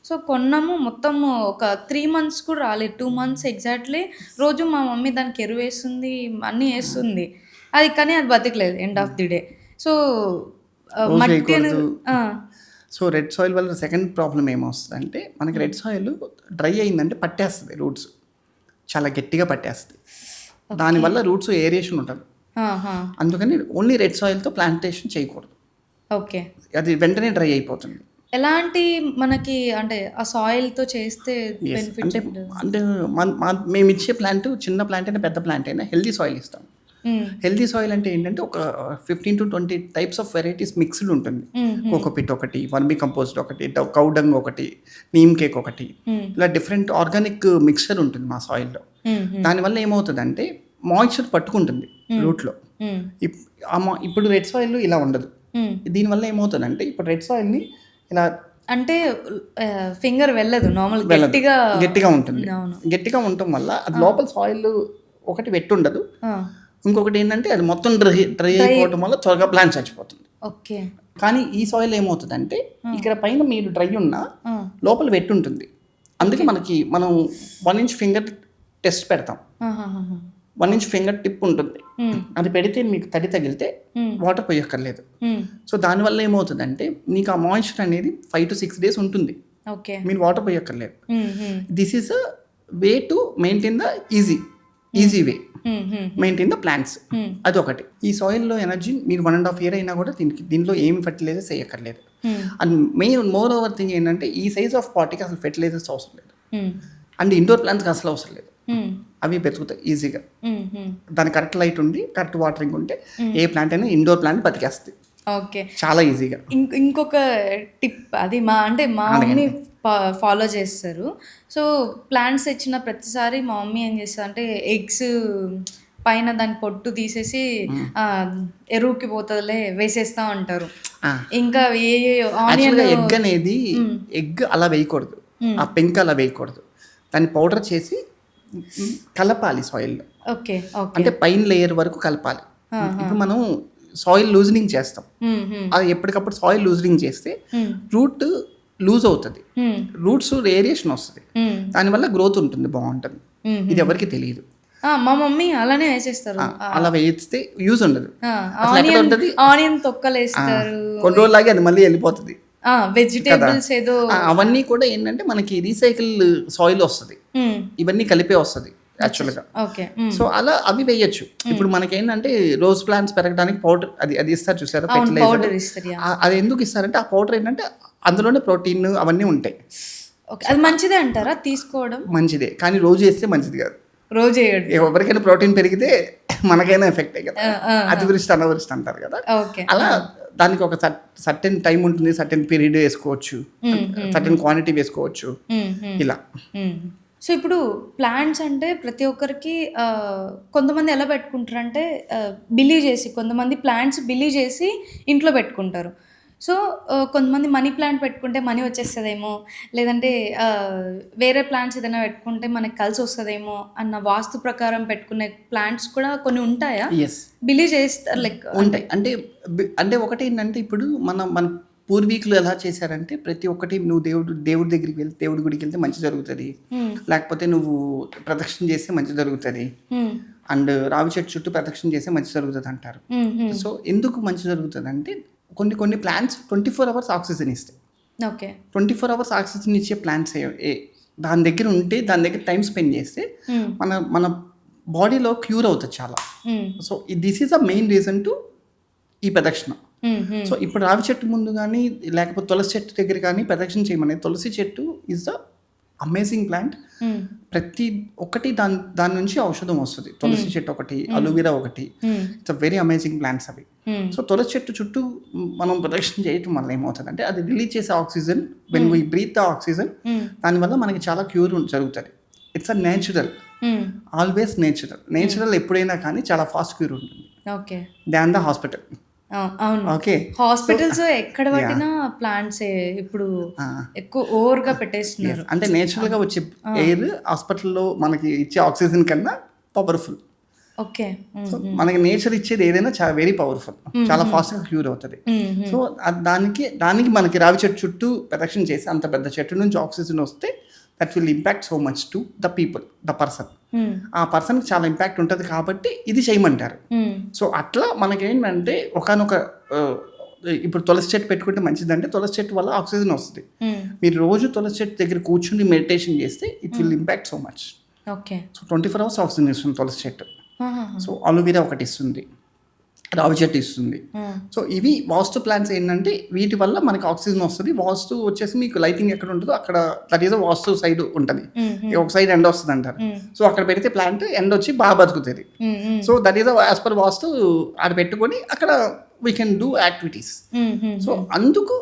సో కొన్నాము, మొత్తం ఒక 3 months కూడా రాలేదు, 2 months ఎగ్జాక్ట్లీ. రోజు మా మమ్మీ దానికి ఎరువు వేస్తుంది, అన్నీ వేస్తుంది, అది కానీ అది బతకలేదు end of the day. So మట్టి అనేది. సో రెడ్ సాయిల్ వల్ల సెకండ్ ప్రాబ్లం ఏమొస్తుంది అంటే, మనకి రెడ్ సాయిల్ డ్రై అయిందంటే పట్టేస్తుంది, రూట్స్ చాలా గట్టిగా పట్టేస్తుంది. దానివల్ల రూట్స్ ఏరియేషన్ ఉంటుంది. అందుకని ఓన్లీ రెడ్ సాయిల్తో ప్లాంటేషన్ చేయకూడదు. ఓకే, అది వెంటనే డ్రై అయిపోతుంది. ఎలాంటి మనకి అంటే ఆ సాయిల్తో చేస్తే బెనిఫిట్? అంటే మేము ఇచ్చే ప్లాంట్ చిన్న ప్లాంట్ అయినా పెద్ద ప్లాంట్ అయినా హెల్దీ సాయిల్ ఇస్తాం. హెల్దీ సాయిల్ అంటే ఏంటంటే ఒక 15 to 20 types of varieties mixed ఉంటుంది. కోకోపిట్ ఒకటి, వర్మీ కంపోస్ట్ ఒకటి, కౌడంగ్ ఒకటి, నీమ్ కేక్ ఒకటి, ఇలా డిఫరెంట్ ఆర్గానిక్ మిక్స్చర్ ఉంటుంది మా సాయిల్లో. దానివల్ల ఏమవుతుందంటే మాయిశ్చర్ పట్టుకుంటుంది రూట్లో. ఇప్పుడు రెడ్ సాయిల్ ఇలా ఉండదు. దీనివల్ల ఏమవుతుందంటే, ఇప్పుడు రెడ్ సాయిల్ని ఇలా అంటే ఫింగర్ వెళ్ళదు, నార్మల్ గట్టిగా ఉంటుంది. గట్టిగా ఉండటం వల్ల అది లోపల సాయిల్ ఒకటి వెట్టి ఉండదు. ఇంకొకటి ఏంటంటే అది మొత్తం డ్రై అయిపోవడం వల్ల త్వరగా ప్లాంట్ చచ్చిపోతుంది. ఓకే, కానీ ఈ సాయిల్ ఏమవుతుందంటే, ఇక్కడ పైన మీరు డ్రై ఉన్నా లోపల వెట్టి ఉంటుంది. అందుకే మనం 1 inch ఫింగర్ టెస్ట్ పెడతాం. 1 inch ఫింగర్ టిప్ ఉంటుంది, అది పెడితే మీకు తడి తగిలితే వాటర్ పోయక్కర్లేదు. సో దానివల్ల ఏమవుతుందంటే మీకు ఆ మాయిశ్చర్ అనేది 5 to 6 days ఉంటుంది. మీరు వాటర్ పోయక్కర్లేదు. This is a way to maintain the easy way maintain the plants. అదొకటి. ఈ సాయిల్లో ఎనర్జీ మీరు 1.5 year అయినా కూడా దీంట్లో ఏమి ఫెర్టిలైజర్స్ వేయక్కర్లేదు. అండ్ మోర్ ఓవర్ థింగ్ ఏంటంటే, ఈ సైజ్ ఆఫ్ పాట్కి అసలు ఫెర్టిలైజర్స్ అవసరం లేదు. అండ్ ఇండోర్ ప్లాంట్స్కి అసలు అవసరం లేదు. అవి పెరుగుతాయి ఈజీగా. దాని కరెక్ట్ లైట్ ఉండి కరెక్ట్ వాటరింగ్ ఉంటే ఏ ప్లాంట్ అయినా ఇండోర్ ప్లాంట్ బతికేస్తుంది. ఓకే, చాలా ఈజీగా. ఇంకొక టిప్, అది మా మమ్మీ ఫాలో చేస్తారు. సో ప్లాంట్స్ తెచ్చిన ప్రతిసారి మా మమ్మీ ఏం చేస్తారు అంటే, ఎగ్స్ పైన దాని పొట్టు తీసేసి ఎరువుకి పోతుందిలే వేసేస్తా ఉంటారు. ఇంకా ఆనియన్ ఎగ్ అనేది ఎగ్ అలా వేయకూడదు, ఆ పెంక్ అలా వేయకూడదు. దాన్ని పౌడర్ చేసి కలపాలి సాయిల్లో. ఓకే, అంటే పైన లేయర్ వరకు కలపాలి. ఇప్పుడు మనం సాయిల్ లూజనింగ్ చేస్తాం, అది ఎప్పటికప్పుడు సాయిల్ లూజనింగ్ చేస్తే రూట్ లూజ్ అవుతుంది, రూట్స్ ఏరియేషన్ వస్తుంది, దానివల్ల గ్రోత్ ఉంటుంది, బాగుంటుంది. ఇది ఎవరికి తెలియదు. మా మమ్మీ అలానే వేసేస్తారు. అలా వేస్తే యూజ్ ఉండదు. ఆనియన్ తొక్కలు వేస్తారు. కొన్ని రోజులాగే అది మళ్ళీ వెళ్ళిపోతుంది. వెజిటేబుల్స్ ఏదో అవన్నీ కూడా ఏంటంటే మనకి రీసైకిల్ సాయిల్ వస్తుంది, ఇవన్నీ కలిపే వస్తుంది యాక్చువల్గా. ఓకే. సో అలా అవి వేయచ్చు. ఇప్పుడు మనకేంటంటే రోజ్ ప్లాంట్స్ పెరగడానికి పౌడర్ అది ఇస్తారు చూసారా, పౌడర్ ఫెర్టిలైజర్. ఇస్తారు. అది ఎందుకు ఇస్తారంటే ఆ పౌడర్ ఏంటంటే అందులోనే ప్రోటీన్ అవన్నీ ఉంటాయి. ఓకే, అది మంచిదే అంటారా తీసుకోవడం? మంచిదే, కానీ రోజు వేస్తే మంచిది కాదు. రోజు వేయడం, ఎవరికైనా ప్రోటీన్ పెరిగితే మనకైనా ఎఫెక్ట్ కదా, అతివృష్టి అనావృష్టి అంటారు కదా. ఓకే. అలా దానికి ఒక సర్టెన్ టైం ఉంటుంది, సర్టెన్ పీరియడ్ వేసుకోవచ్చు, సర్టెన్ క్వాంటిటీ వేసుకోవచ్చు ఇలా. సో ఇప్పుడు ప్లాంట్స్ అంటే ప్రతి ఒక్కరికి కొంతమంది ఎలా పెట్టుకుంటారు అంటే బిలీవ్ చేసి, కొంతమంది ప్లాంట్స్ బిలీవ్ చేసి ఇంట్లో పెట్టుకుంటారు. సో కొంతమంది మనీ ప్లాంట్ పెట్టుకుంటే మనీ వచ్చేస్తుందేమో, లేదంటే వేరే ప్లాంట్స్ ఏదైనా పెట్టుకుంటే మనకి కలిసి వస్తుందేమో అన్న వాస్తు ప్రకారం పెట్టుకునే ప్లాంట్స్ కూడా కొన్ని ఉంటాయా? బిలీవ్ చేస్తారు లైక్ ఉంటాయి. అంటే ఒకటి ఏంటంటే ఇప్పుడు మన పూర్వీకులు ఎలా చేశారంటే ప్రతి ఒక్కటి నువ్వు దేవుడి దగ్గరికి వెళ్తే, దేవుడి గుడికి వెళ్తే మంచి జరుగుతుంది, లేకపోతే నువ్వు ప్రదక్షిణ చేస్తే మంచి జరుగుతుంది, అండ్ రావి చెట్టు చుట్టూ ప్రదక్షిణ చేస్తే మంచి జరుగుతుంది అంటారు. సో ఎందుకు మంచి జరుగుతుంది అంటే కొన్ని ప్లాంట్స్ 24 hours ఆక్సిజన్ ఇస్తాయి. ఓకే. 24 hours ఆక్సిజన్ ఇచ్చే ప్లాంట్స్ దాని దగ్గర ఉంటే, దాని దగ్గర టైం స్పెండ్ చేస్తే మన బాడీలో క్యూర్ అవుతుంది చాలా. So this is the main reason to ఈ ప్రదక్షిణ. సో ఇప్పుడు రావి చెట్టు ముందు కానీ లేకపోతే తులసి చెట్టు దగ్గర కానీ ప్రదక్షిణ చేయమని, తులసి చెట్టు ఈజ్ ద అమేజింగ్ ప్లాంట్. ప్రతి ఒక్కటి దాని నుంచి ఔషధం వస్తుంది. తులసి చెట్టు ఒకటి, అలోవెరా ఒకటి, ఇట్స్ వెరీ అమేజింగ్ ప్లాంట్స్ అవి. సో తులసి చెట్టు చుట్టూ మనం ప్రదక్షిణ చేయటం వల్ల ఏమవుతుంది అంటే అది రిలీజ్ చేసే oxygen, when we breath the oxygen, దానివల్ల మనకి చాలా క్యూర్ జరుగుతుంది. It's a natural, always natural ఎప్పుడైనా కానీ చాలా ఫాస్ట్ క్యూర్ ఉంటుంది than the hospital. Okay. Hospitals ఎక్కడ పట్టినా ప్లాంట్స్ ఇప్పుడు ఎక్కువ ఓవర్ గా పెట్టేస్తున్నారు. అంటే నేచురల్ గా వచ్చే ఎయిర్ హాస్పిటల్లో మనకి ఇచ్చే ఆక్సిజన్ కన్నా పవర్ఫుల్. ఓకే. మనకి నేచర్ ఇచ్చేది ఏదైనా చాలా వెరీ పవర్ఫుల్, చాలా ఫాస్ట్ గా క్యూర్ అవుతుంది. సో దానికి మనకి రావి చెట్టు చుట్టూ ప్రదక్షిణ చేసి అంత పెద్ద చెట్టు నుంచి ఆక్సిజన్ వస్తే that will impact so much to the people, the person. ఆ పర్సన్కి చాలా ఇంపాక్ట్ ఉంటుంది కాబట్టి ఇది చేయమంటారు. సో అట్లా మనకేంటంటే ఒకనొక ఇప్పుడు తులసి చెట్టు పెట్టుకుంటే మంచిదంటే తులసి చెట్టు వల్ల ఆక్సిజన్ వస్తుంది. మీరు రోజు తులసి చెట్టు దగ్గర కూర్చుని మెడిటేషన్ చేస్తే it will impact so much. Okay. So 24 hours oxygen ఇస్తుంది తులసి చెట్టు. సో అలోవెరా ఒకటి ఇస్తుంది, రావి చెట్టు ఇస్తుంది. సో ఇవి వాస్తు ప్లాంట్స్ ఏంటంటే వీటి వల్ల మనకి ఆక్సిజన్ వస్తుంది. వాస్తు వచ్చేసి మీకు లైటింగ్ ఎక్కడ ఉంటుందో అక్కడ దట్ ఈస్ వాస్తు సైడ్ ఉంటుంది, ఒక సైడ్ ఎండ వస్తుంది అంటారు. సో అక్కడ పెడితే ప్లాంట్ ఎండ వచ్చి బాగా బతుకుతుంది. So that is as per vastu ఆడ పెట్టుకొని అక్కడ we can do activities. So అందుకు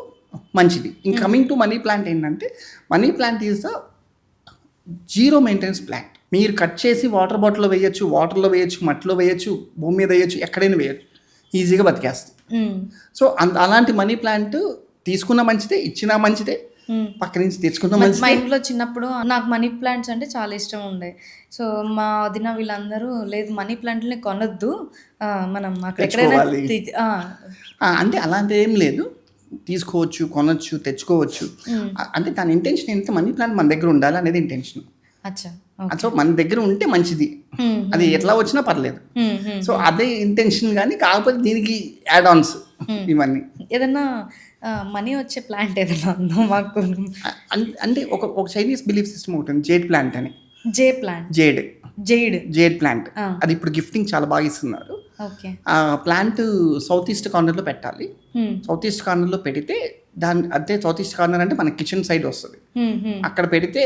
మంచిది. ఇంక కమింగ్ టు మనీ ప్లాంట్ ఏంటంటే money plant is the zero maintenance plant. మీరు కట్ చేసి వాటర్ బాటిల్లో వేయచ్చు, వాటర్లో వేయచ్చు, మట్టిలో వేయచ్చు, భూమి మీద వేయచ్చు, ఎక్కడైనా వేయచ్చు, ఈజీగా బతికేస్తుంది. సో అలాంటి మనీ ప్లాంట్ తీసుకున్న మంచిదే, ఇచ్చినా మంచిదే, పక్క నుంచి తెచ్చుకున్న మంచిదే. మా ఇంట్లో చిన్నప్పుడు నాకు మనీ ప్లాంట్స్ అంటే చాలా ఇష్టం ఉండే. సో మా వదిన వీళ్ళందరూ లేదు మనీ ప్లాంట్ని కొనొద్దు, మనం అక్కడెక్కడైనా అంటే అలాంటి ఏం లేదు, తీసుకోవచ్చు, కొనొచ్చు, తెచ్చుకోవచ్చు. అంటే దాని ఇంటెన్షన్ ఏంటంటే మనీ ప్లాంట్ మన దగ్గర ఉండాలి అనేది ఇంటెన్షన్. సో మన దగ్గర ఉంటే మంచిది, అది ఎట్లా వచ్చినా పర్లేదు. సో అదే ఇంటెన్షన్, కానీ కాకపోతే దీనికి యాడ్ ఆన్స్ ఇవన్నీ. ఏదన్నా మనీ వచ్చే ప్లాంట్ ఏదైనా ఉందో మాకు అంటే ఒక చైనీస్ బిలీఫ్ సిస్టమ్ ఉంటుంది, జేడ్ ప్లాంట్ అని. జేడ్ ప్లాంట్ అది ఇప్పుడు గిఫ్టింగ్ చాలా బాగా ఇస్తున్నారు. ఆ ప్లాంట్ సౌత్ ఈస్ట్ కార్నర్లో పెట్టాలి. సౌత్ ఈస్ట్ కార్నర్లో పెడితే అదే సౌత్ ఈస్ట్ కార్నర్ అంటే మన కిచెన్ సైడ్ వస్తుంది, అక్కడ పెడితే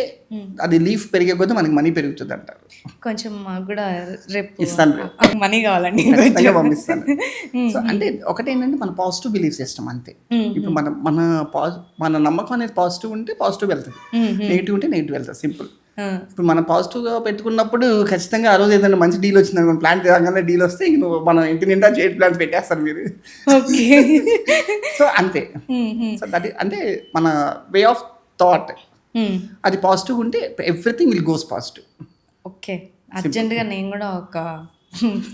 అది లీఫ్ పెరిగే కొద్దీ మనకి మనీ పెరుగుతుంది అంటారు. కొంచెం కూడా రేపు ఇస్తాను, మనీ కావాలండి, పంపిస్తాను. సో అంటే ఒకటేంటంటే మన పాజిటివ్ బిలీఫ్ సిస్టమ్ అంతే. ఇప్పుడు మన నమ్మకం అనేది పాజిటివ్ ఉంటే పాజిటివ్ వెళ్తుంది, నెగిటివ్ ఉంటే నెగిటివ్ వెళ్తుంది, సింపుల్. ఇప్పుడు మనం పాజిటివ్గా పెట్టుకున్నప్పుడు ఖచ్చితంగా ఆ రోజు ఏదైనా మంచి డీల్ వచ్చింది, మన ప్లాంట్ ఏదైనా డీల్ వస్తే నువ్వు మన ఇంటి నిండా జేడ్ ప్లాంట్ పెట్టేస్తారు మీరు. సో అంతే. సో దట్ అంటే మన వే ఆఫ్ థాట్ అది పాజిటివ్ ఉంటే everything will goes positive. Okay. అర్జెంట్గా నేను కూడా ఒక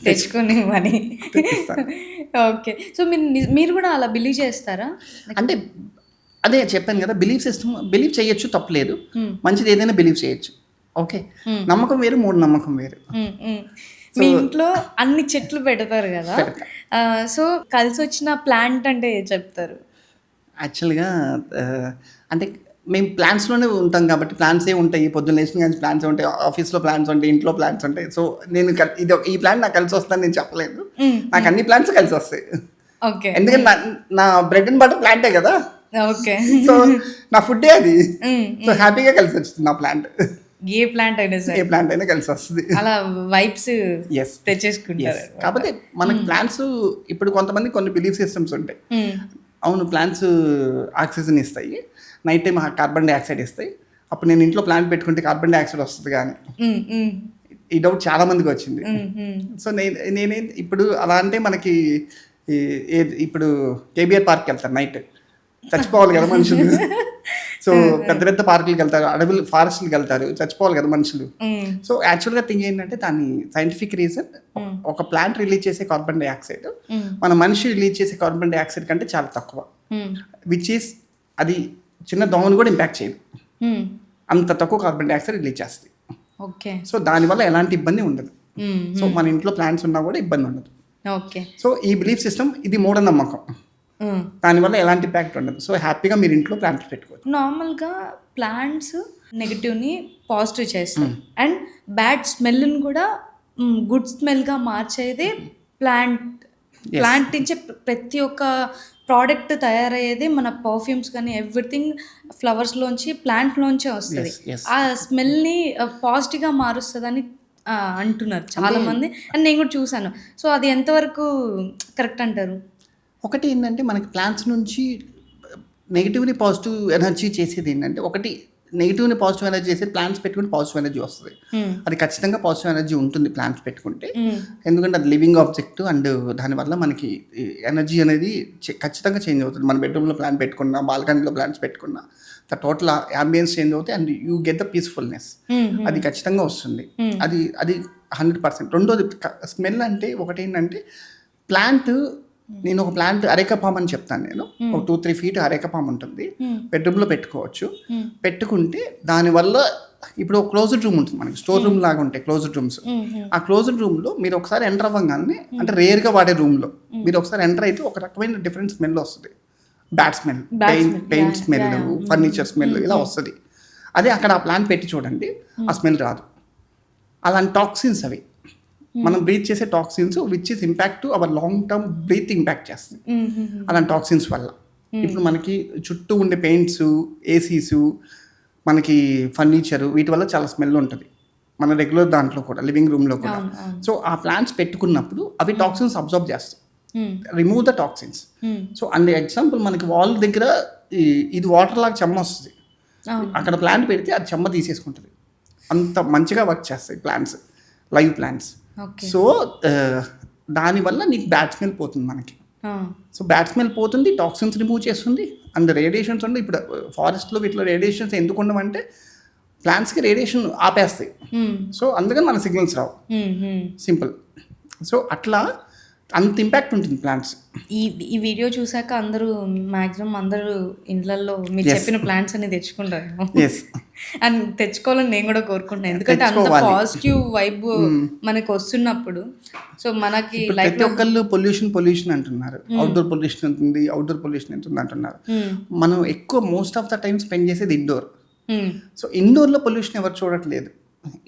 తెచ్చుకొని మనీ. ఓకే. సో మీరు కూడా అలా బిలీవ్ చేస్తారా? అంటే అదే చెప్పాను కదా, బిలీఫ్ సిస్టమ్ బిలీవ్ చేయొచ్చు, తప్పలేదు. మంచిది ఏదైనా బిలీవ్ చేయొచ్చు. ఓకే. నమ్మకం వేరు, మూఢనమ్మకం వేరు. మీ ఇంట్లో అన్ని చెట్లు పెడతారు కదా, సో కలిసి వచ్చిన ప్లాంట్ అంటే చెప్తారు? యాక్చువల్‌గా అంటే మేము ప్లాన్స్‌లోనే ఉంటాం కాబట్టి ప్లాన్సే ఉంటాయి. పొద్దున్న లేచిన గాని ప్లాన్సే ఉంటాయి. ఆఫీస్‌లో ప్లాన్స్ ఉంటాయి. ఇంట్లో ప్లాన్స్ ఉంటాయి. సో, నేను ఈ ప్లాన్ నాకు కలిసొస్తుందని నేను చెప్పలేను. నాకు అన్ని ప్లాన్స్ కలిసొస్తాయి. ఓకే. ఎందుకంటే నా బ్రెడ్ అండ్ బటర్ ప్లాంటే కదా! ఓకే. సో, నా ఫుడ్డే అది. సో, హ్యాపీగా కలిసొచ్చింది నా ప్లాంట్. ఏ ప్లాంట్ అయినా ఏ సరే ప్లాంట్ అయినా కలిసొస్తది. అలా వైబ్స్ యెస్. తెచ్చేసుకుంటారు. కాకపోతే మనకి ప్లాంట్స్ ఇప్పుడు కొంతమంది కొన్ని బిలీఫ్ సిస్టమ్స్ ఉంటాయి. అవును ప్లాంట్స్ ఆక్సిజన్ ఇస్తాయి. నైట్ టైమ్ కార్బన్ డైఆక్సైడ్ ఇస్తాయి. అప్పుడు నేను ఇంట్లో ప్లాంట్ పెట్టుకుంటే కార్బన్ డైఆక్సైడ్ వస్తుంది కానీ ఈ డౌట్ చాలా మందికి వచ్చింది. సో నేనే ఇప్పుడు అలా అంటే మనకి ఇప్పుడు కేబీఆర్ పార్క్కి వెళ్తారు నైట్ చచ్చిపోవాలి కదా మనుషులు. సో పెద్ద పెద్ద పార్కులకు వెళ్తారు, అడవులు ఫారెస్ట్లకు వెళ్తారు, చచ్చిపోవాలి కదా మనుషులు. సో యాక్చువల్గా థింగ్ ఏంటంటే దాని సైంటిఫిక్ రీజన్ ఒక ప్లాంట్ రిలీజ్ చేసే కార్బన్ డైఆక్సైడ్ మన మనిషి రిలీజ్ చేసే కార్బన్ డైఆక్సైడ్ కంటే చాలా తక్కువ. విచ్ ఈస్ అది చిన్న దోమను కూడా ఇంపాక్ట్ చేయదు. అంత తక్కువ కార్బన్ డైఆక్సైడ్ రిలీజ్ చేస్తుంది. ఓకే. సో దానివల్ల ఎలాంటి ఇబ్బంది ఉండదు. సో మన ఇంట్లో ప్లాంట్స్ ఉన్నా కూడా ఇబ్బంది ఉండదు. ఓకే. సో ఈ బిలీఫ్ సిస్టమ్ ఇది మూఢనమ్మకం. దానివల్ల ఎలాంటి ఇంపాక్ట్ ఉండదు. సో హ్యాపీగా మీరు ఇంట్లో ప్లాంట్స్ పెట్టుకోవచ్చు. నార్మల్గా ప్లాంట్స్ నెగిటివ్ని పాజిటివ్ చేస్తాయి అండ్ బ్యాడ్ స్మెల్ని కూడా గుడ్ స్మెల్గా మార్చేది ప్లాంట్ నుంచి ప్రతి ఒక్క ప్రోడక్ట్ తయారయ్యేది మన పర్ఫ్యూమ్స్ కానీ ఎవ్రీథింగ్ ఫ్లవర్స్లోంచి ప్లాంట్లోంచే వస్తుంది. ఆ స్మెల్ని పాజిటివ్గా మారుస్తుందని అంటున్నారు చాలామంది అండ్ నేను కూడా చూసాను. సో అది ఎంతవరకు కరెక్ట్ అంటారు? ఒకటి ఏంటంటే మనకి ప్లాంట్స్ నుంచి నెగిటివ్ని పాజిటివ్ ఎనర్జీ చేసేది ఏంటంటే ఒకటి నెగిటివ్ని పాజిటివ్ ఎనర్జీ చేసేది ప్లాంట్స్ పెట్టుకుంటే పాజిటివ్ ఎనర్జీ వస్తుంది. అది ఖచ్చితంగా పాజిటివ్ ఎనర్జీ ఉంటుంది ప్లాంట్స్ పెట్టుకుంటే. ఎందుకంటే అది లివింగ్ ఆబ్జెక్ట్ అండ్ దానివల్ల మనకి ఎనర్జీ అనేది ఖచ్చితంగా చేంజ్ అవుతుంది. మన బెడ్రూమ్లో ప్లాంట్ పెట్టుకున్నా, బాల్కనీలో ప్లాంట్స్ పెట్టుకున్నా ద టోటల్ అంబియన్స్ చేంజ్ అవుతాయి and you get the peacefulness. అది ఖచ్చితంగా వస్తుంది. అది అది 100%. రెండోది స్మెల్ అంటే ఒకటి ఏంటంటే ప్లాంట్ నేను ఒక ప్లాంట్ అరేకపామ్ అని చెప్తాను. నేను ఒక 2-3 feet అరేకపామ్ ఉంటుంది, బెడ్రూమ్లో పెట్టుకోవచ్చు. పెట్టుకుంటే దానివల్ల ఇప్పుడు ఒక క్లోజ్డ్ రూమ్ ఉంటుంది మనకి, స్టోర్ రూమ్ లాగా ఉంటాయి క్లోజ్డ్ రూమ్స్. ఆ క్లోజ్డ్ రూమ్లో మీరు ఒకసారి ఎంటర్ అవ్వగానే అంటే రేర్గా వాడే రూమ్లో మీరు ఒకసారి ఎంటర్ అయితే ఒక రకమైన డిఫరెంట్ స్మెల్ వస్తుంది. Bad smell, paint smell, furniture smell ఇలా వస్తుంది. అదే అక్కడ ఆ ప్లాంట్ పెట్టి చూడండి ఆ స్మెల్ రాదు. అలాంటి టాక్సిన్స్ అవి మనం బ్రీత్ చేసే toxins which is impact to our long term breathe impact చేస్తుంది అలాంటి టాక్సిన్స్ వల్ల. ఇప్పుడు మనకి చుట్టూ ఉండే పెయింట్స్, ఏసీస్, మనకి ఫర్నిచర్ వీటి వల్ల చాలా స్మెల్ ఉంటుంది మన రెగ్యులర్ దాంట్లో కూడా, లివింగ్ రూమ్లో కూడా. సో ఆ ప్లాంట్స్ పెట్టుకున్నప్పుడు అవి టాక్సిన్స్ అబ్జర్వ్ చేస్తాయి, remove the toxins. So and example మనకి వాల్ దగ్గర ఇది వాటర్ లాగా చెమ్మ వస్తుంది, అక్కడ ప్లాంట్ పెడితే అది చెమ్మ తీసేసుకుంటుంది. అంత మంచిగా వర్క్ చేస్తాయి ప్లాంట్స్, లైవ్ ప్లాంట్స్. సో దానివల్ల నీకు బ్యాడ్ స్మెల్ పోతుంది మనకి. సో బ్యాడ్ స్మెల్ పోతుంది, టాక్సిన్స్ రిమూవ్ చేస్తుంది అండ్ రేడియేషన్స్ ఉండే. ఇప్పుడు ఫారెస్ట్లో వీటిలో రేడియేషన్స్ ఎందుకు ఉండవంటే ప్లాంట్స్కి రేడియేషన్ ఆపేస్తాయి. సో అందుకని మన సిగ్నల్స్ రావు, సింపుల్. సో అట్లా అంత ఇంపాక్ట్ ఉంటుంది ప్లాంట్స్. ఈ వీడియో చూసాక అందరూ మాక్సిమం అందరూ ఇండ్లలో మీరు చెప్పిన ప్లాంట్స్ అన్ని తెచ్చుకుంటారు అండ్ తెచ్చుకోవాలని నేను కూడా కోరుకుంటున్నాను. ఎందుకంటే అంత పాజిటివ్ వైబ్ మనకి వస్తున్నప్పుడు సో మనకి ప్రతి ఒక్కళ్ళు పొల్యూషన్ అంటున్నారు. అవుట్డోర్ పొల్యూషన్ ఉంటుంది, అవుట్డోర్ పొల్యూషన్ ఉంటుంది అంటున్నారు. మనం ఎక్కువ most of the time spend చేసేది ఇండోర్. సో ఇండోర్లో పొల్యూషన్ ఎవరు చూడట్లేదు.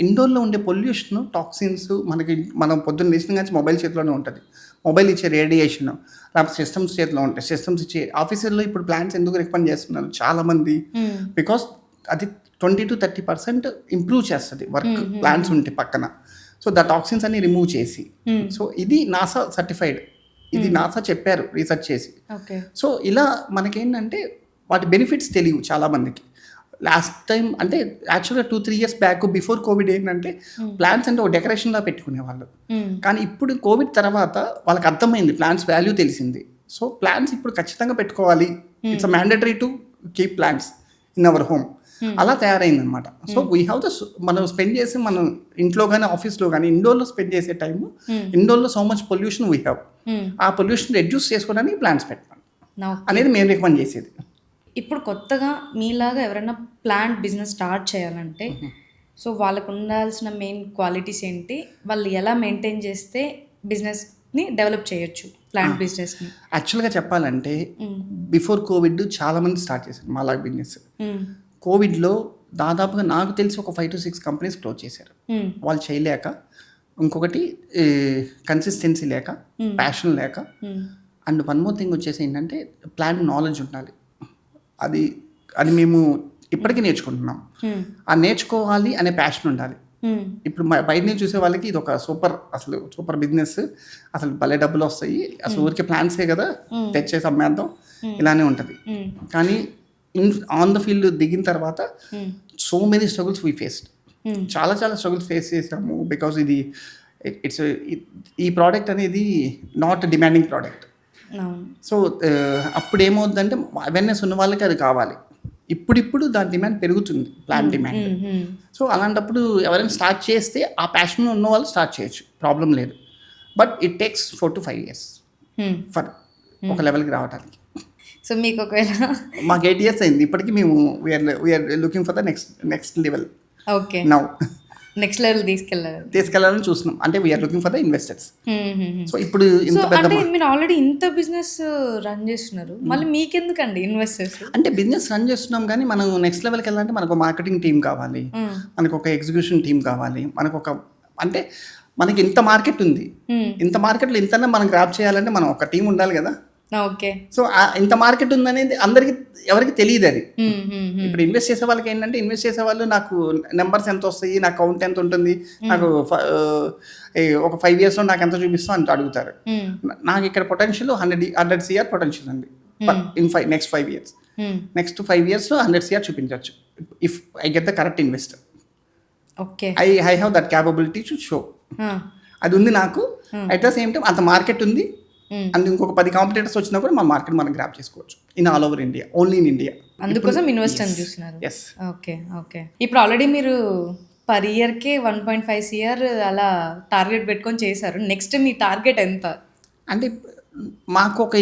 ఇండోర్లో ఉండే పొల్యూషన్, టాక్సిన్స్ మనకి మనం పొద్దున్న లేచిన కానీ మొబైల్ చేతిలోనే ఉంటుంది. మొబైల్ ఇచ్చే రేడియేషన్, లేకపోతే సిస్టమ్స్ చేతిలో ఉంటాయి. సిస్టమ్స్ ఇచ్చే ఆఫీసుల్లో ఇప్పుడు ప్లాంట్స్ ఎందుకు రికమెండ్ చేస్తున్నారు చాలామంది, బికాస్ అది 20-30% ఇంప్రూవ్ చేస్తుంది వర్క్ ప్లాంట్స్ ఉంటే పక్కన. సో ద టాక్సిన్స్ అన్ని రిమూవ్ చేసి. సో ఇది నాసా సర్టిఫైడ్, ఇది నాసా చెప్పారు రీసెర్చ్ చేసి. సో ఇలా మనకేంటంటే వాటి బెనిఫిట్స్ తెలియవు చాలామందికి. లాస్ట్ టైం అంటే యాక్చువల్గా 2-3 years బ్యాక్ బిఫోర్ కోవిడ్ ఏంటంటే ప్లాంట్స్ అంటే ఒక డెకరేషన్లా పెట్టుకునేవాళ్ళు. కానీ ఇప్పుడు కోవిడ్ తర్వాత వాళ్ళకి అర్థమైంది, ప్లాంట్స్ వాల్యూ తెలిసింది. సో ప్లాంట్స్ ఇప్పుడు ఖచ్చితంగా పెట్టుకోవాలి, it's a mandatory to keep plants in our home. అలా తయారైంది అనమాట. సో వీ హ్యావ్ ద మనం స్పెండ్ చేసి మనం ఇంట్లో కానీ ఆఫీస్లో కానీ ఇండోర్లో స్పెండ్ చేసే టైము, ఇండోర్లో so much pollution we have. ఆ పొల్యూషన్ రెడ్యూస్ చేసుకోవడానికి ప్లాంట్స్ పెట్టాలి అనేది మేము రికమెండ్ చేసేది. ఇప్పుడు కొత్తగా మీలాగా ఎవరైనా ప్లాంట్ బిజినెస్ స్టార్ట్ చేయాలంటే సో వాళ్ళకు ఉండాల్సిన మెయిన్ క్వాలిటీస్ ఏంటి, వాళ్ళు ఎలా మెయింటైన్ చేస్తే బిజినెస్ బిజినెస్ని డెవలప్ చేయొచ్చు, ప్లాంట్ బిజినెస్ని? యాక్చువల్గా చెప్పాలంటే బిఫోర్ కోవిడ్ చాలామంది స్టార్ట్ చేశారు మాలాగా బిజినెస్. కోవిడ్లో దాదాపుగా నాకు తెలిసి ఒక 5 to 6 కంపెనీస్ క్లోజ్ చేశారు. వాళ్ళు చేయలేక, ఇంకొకటి కన్సిస్టెన్సీ లేక, ప్యాషన్ లేక, అండ్ వన్ మోర్ థింగ్ వచ్చేసి ఏంటంటే ప్లాంట్ నాలెడ్జ్ ఉండాలి. అది అది మేము ఇప్పటికీ నేర్చుకుంటున్నాం. ఆ నేర్చుకోవాలి అనే ప్యాషన్ ఉండాలి. ఇప్పుడు బయట నుంచి చూసే వాళ్ళకి ఇది ఒక సూపర్ బిజినెస్, అసలు భలే డబ్బులు వస్తాయి, అసలు ఊరికే ప్లాన్సే కదా, తెచ్చేసి అమ్మేద్దాం, ఇలానే ఉంటుంది. కానీ ఆన్ ద ఫీల్డ్ దిగిన తర్వాత so many struggles we faced. చాలా స్ట్రగుల్స్ ఫేస్ చేసాము. బికాజ్ ఇట్స్ ఈ ప్రోడక్ట్ అనేది నాట్ డిమాండింగ్ ప్రోడక్ట్. సో అప్పుడు ఏమవుతుందంటే అవేర్నెస్ ఉన్న వాళ్ళకి అది కావాలి. ఇప్పుడు దాని డిమాండ్ పెరుగుతుంది, ప్లాంట్ డిమాండ్. సో అలాంటప్పుడు ఎవరైనా స్టార్ట్ చేస్తే ఆ ప్యాషన్ ఉన్న వాళ్ళు స్టార్ట్ చేయొచ్చు, ప్రాబ్లం లేదు. But it takes 4 to 5 years for ఒక లెవెల్కి రావడానికి. సో మీకు ఒకవేళ మాకు 8 years అయింది. ఇప్పటికీ మేము we are looking for the next level. Okay, now next level తీసుకెళ్ళాలని చూస్తున్నాం. అంటే we are looking for the investors. So ఇప్పుడు ఇంత అంటే మీరు ఆల్రెడీ ఇంత బిజినెస్ రన్ చేస్తున్నారు, మళ్ళీ మీకెందుకండి ఇన్వెస్టర్స్? అంటే బిజినెస్ రన్ చేస్తున్నాం కానీ మనం నెక్స్ట్ లెవెల్కి వెళ్ళాలంటే మనకు మార్కెటింగ్ టీం కావాలి, మనకు ఒక ఎగ్జిక్యూషన్ టీం కావాలి, అంటే మనకి ఇంత మార్కెట్ ఉంది, ఇంత మార్కెట్లో ఇంతనే మనం గ్రాప్ చేయాలంటే మనం ఒక టీం ఉండాలి కదా. ఓకే. సో ఇంత మార్కెట్ ఉందనేది ఎవరికి తెలియదు. అది ఇప్పుడు ఇన్వెస్ట్ చేసే వాళ్ళకి ఏంటంటే, ఇన్వెస్ట్ చేసే వాళ్ళు నాకు నెంబర్స్ ఎంత వస్తాయి, నా అకౌంట్ ఎంత ఉంటుంది, నాకు ఒక 5 yearsలో నాకు ఎంత చూపిస్తాం అంత అడుగుతారు. నాకు ఇక్కడ పొటెన్షియల్ 100 CR పొటెన్షియల్ ఉంది నెక్స్ట్ 5 years. నెక్స్ట్ 5 yearsలో 100 CR చూపించవచ్చు if I get the correct investor. Okay, I have that capability to show. అది ఉంది నాకు. అట్ ద సేమ్ టైం అంత మార్కెట్ ఉంది. అండ్ ఇంకొక 10 కాంపిటేటర్స్ వచ్చినా కూడా మా మార్కెట్ మనం గ్రాప్ చేసుకోవచ్చు in all over India, only in India. అందుకోసం ఇన్వెస్ట్ అని చూస్తున్నారు. ఓకే. ఇప్పుడు ఆల్రెడీ మీరు పర్ ఇయర్కే 1.5 CR అలా టార్గెట్ పెట్టుకొని చేశారు. నెక్స్ట్ మీ టార్గెట్ ఎంత? అంటే మాకు ఒక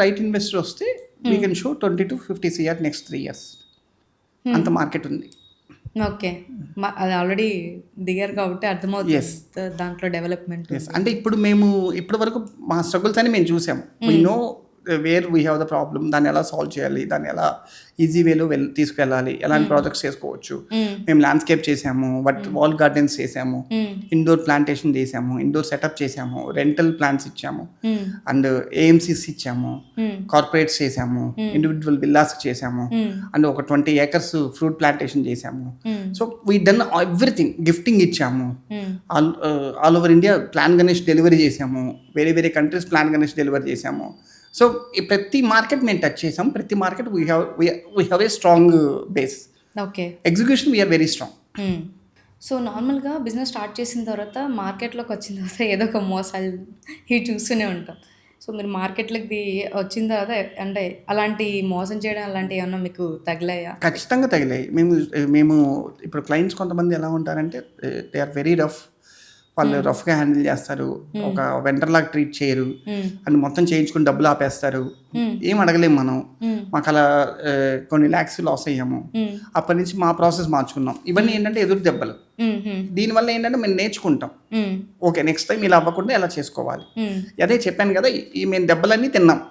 రైట్ ఇన్వెస్టర్ వస్తే we can show 20 to 50 CR next 3 years. అంత మార్కెట్ ఉంది. ఓకే, అది ఆల్రెడీ దిగారు కాబట్టి అర్థమవుతుంది దాంట్లో డెవలప్మెంట్. అంటే ఇప్పటి వరకు మా స్ట్రగుల్స్ అని మేము చూసాము. We know where we have the problem, దాన్ని ఎలా సాల్వ్ చేయాలి, దాన్ని ఎలా ఈజీ వేలో తీసుకెళ్ళాలి, ఎలాంటి ప్రాజెక్ట్స్ చేసుకోవచ్చు. మేము ల్యాండ్స్కేప్ చేసాము, వాల్ గార్డెన్స్ చేసాము, ఇండోర్ ప్లాంటేషన్ చేసాము, ఇండోర్ సెటప్ చేసాము, రెంటల్ ప్లాంట్స్ ఇచ్చాము, అండ్ AMCs ఇచ్చాము, కార్పొరేట్స్ చేసాము, ఇండివిజువల్ విల్లాస్ చేసాము, అండ్ ఒక 20 acres ఫ్రూట్ ప్లాంటేషన్ చేసాము. So we done everything. Gifting ఇచ్చాము, all over India plan Ganesh delivery చేసాము, వేరే కంట్రీస్ ప్లాన్ గణేష్ డెలివరీ చేసాము. సో ప్రతి మార్కెట్ మేము టచ్ చేసాం. ప్రతి market we have a strong base. Okay, execution we are very strong. So నార్మల్గా బిజినెస్ స్టార్ట్ చేసిన తర్వాత మార్కెట్లోకి వచ్చిన తర్వాత ఏదో ఒక మోసాలు ఇవి చూస్తూనే ఉంటాం. సో మీరు మార్కెట్లోకి వచ్చిన తర్వాత అంటే అలాంటి మోసం చేయడం అలాంటివి ఏమన్నా మీకు తగిలాయా? ఖచ్చితంగా తగిలాయి. మేము ఇప్పుడు క్లయింట్స్ కొంతమంది ఎలా ఉంటారంటే దే ఆర్ వెరీ రఫ్. వాళ్ళు రఫ్గా హ్యాండిల్ చేస్తారు, ఒక వెండర్ లాగా ట్రీట్ చేయరు, అండ్ మొత్తం చేయించుకుని డబ్బులు ఆపేస్తారు. ఏం అడగలేము మనం. మాకు అలా కొన్ని lakhs లాస్ అయ్యాము. అప్పటి నుంచి మా ప్రాసెస్ మార్చుకున్నాం. ఇవన్నీ ఏంటంటే ఎదురు దెబ్బలు. దీనివల్ల ఏంటంటే మేము నేర్చుకుంటాం. ఓకే, నెక్స్ట్ టైం ఇలా అవ్వకుండా ఎలా చేసుకోవాలి. అదే చెప్పాను కదా, మేము దెబ్బలన్నీ తిన్నాం,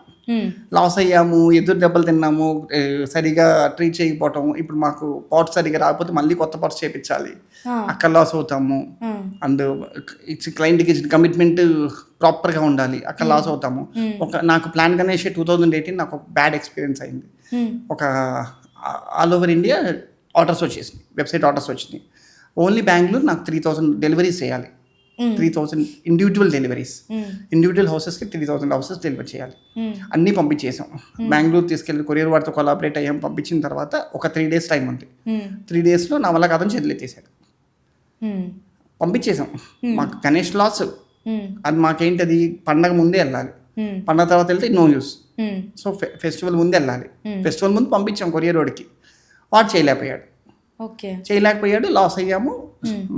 లాస్ అయ్యాము, ఎదురు దెబ్బలు తిన్నాము, సరిగా ట్రీట్ చేయకపోవటం. ఇప్పుడు మాకు పాట్స్ సరిగా రాకపోతే మళ్ళీ కొత్త పాట్స్ చేయించాలి, అక్కడ లాస్ అవుతాము. అండ్ క్లయింట్కి ఇచ్చిన కమిట్మెంట్ ప్రాపర్గా ఉండాలి, అక్కడ లాస్ అవుతాము. నాకు ప్లాన్ గణేష్ 2018 నాకు ఒక బ్యాడ్ ఎక్స్పీరియన్స్ అయింది. ఒక ఆల్ ఓవర్ ఇండియా ఆర్డర్స్ వచ్చేసినాయి, వెబ్సైట్ ఆర్డర్స్ వచ్చినాయి. ఓన్లీ బెంగళూరు నాకు 3000 డెలివరీస్ చేయాలి. 3000 ఇండివిజువల్ డెలివరీస్, ఇండివిజువల్ హౌసెస్కి 3000 హౌసెస్ డెలివరీ చేయాలి. అన్నీ పంపించేసాం. బెంగళూరు తీసుకెళ్ళి కొరియర్ వాడితో కొలాబరేట్ అయ్యాం. పంపించిన తర్వాత ఒక 3 days టైం ఉంది. 3 daysలో నా వల్ల కాదని చేతులెత్తేసాడు. పంపించేసాం. మాకు గణేష్ లాస్. అది మాకేంటి, అది పండగ ముందే వెళ్ళాలి, పండగ తర్వాత వెళ్తే నో యూస్. సో ఫెస్టివల్ ముందే వెళ్ళాలి. ఫెస్టివల్ ముందు పంపించాం కొరియర్ వాడికి, వాడు చేయలేకపోయాడు. లాస్ అయ్యాము.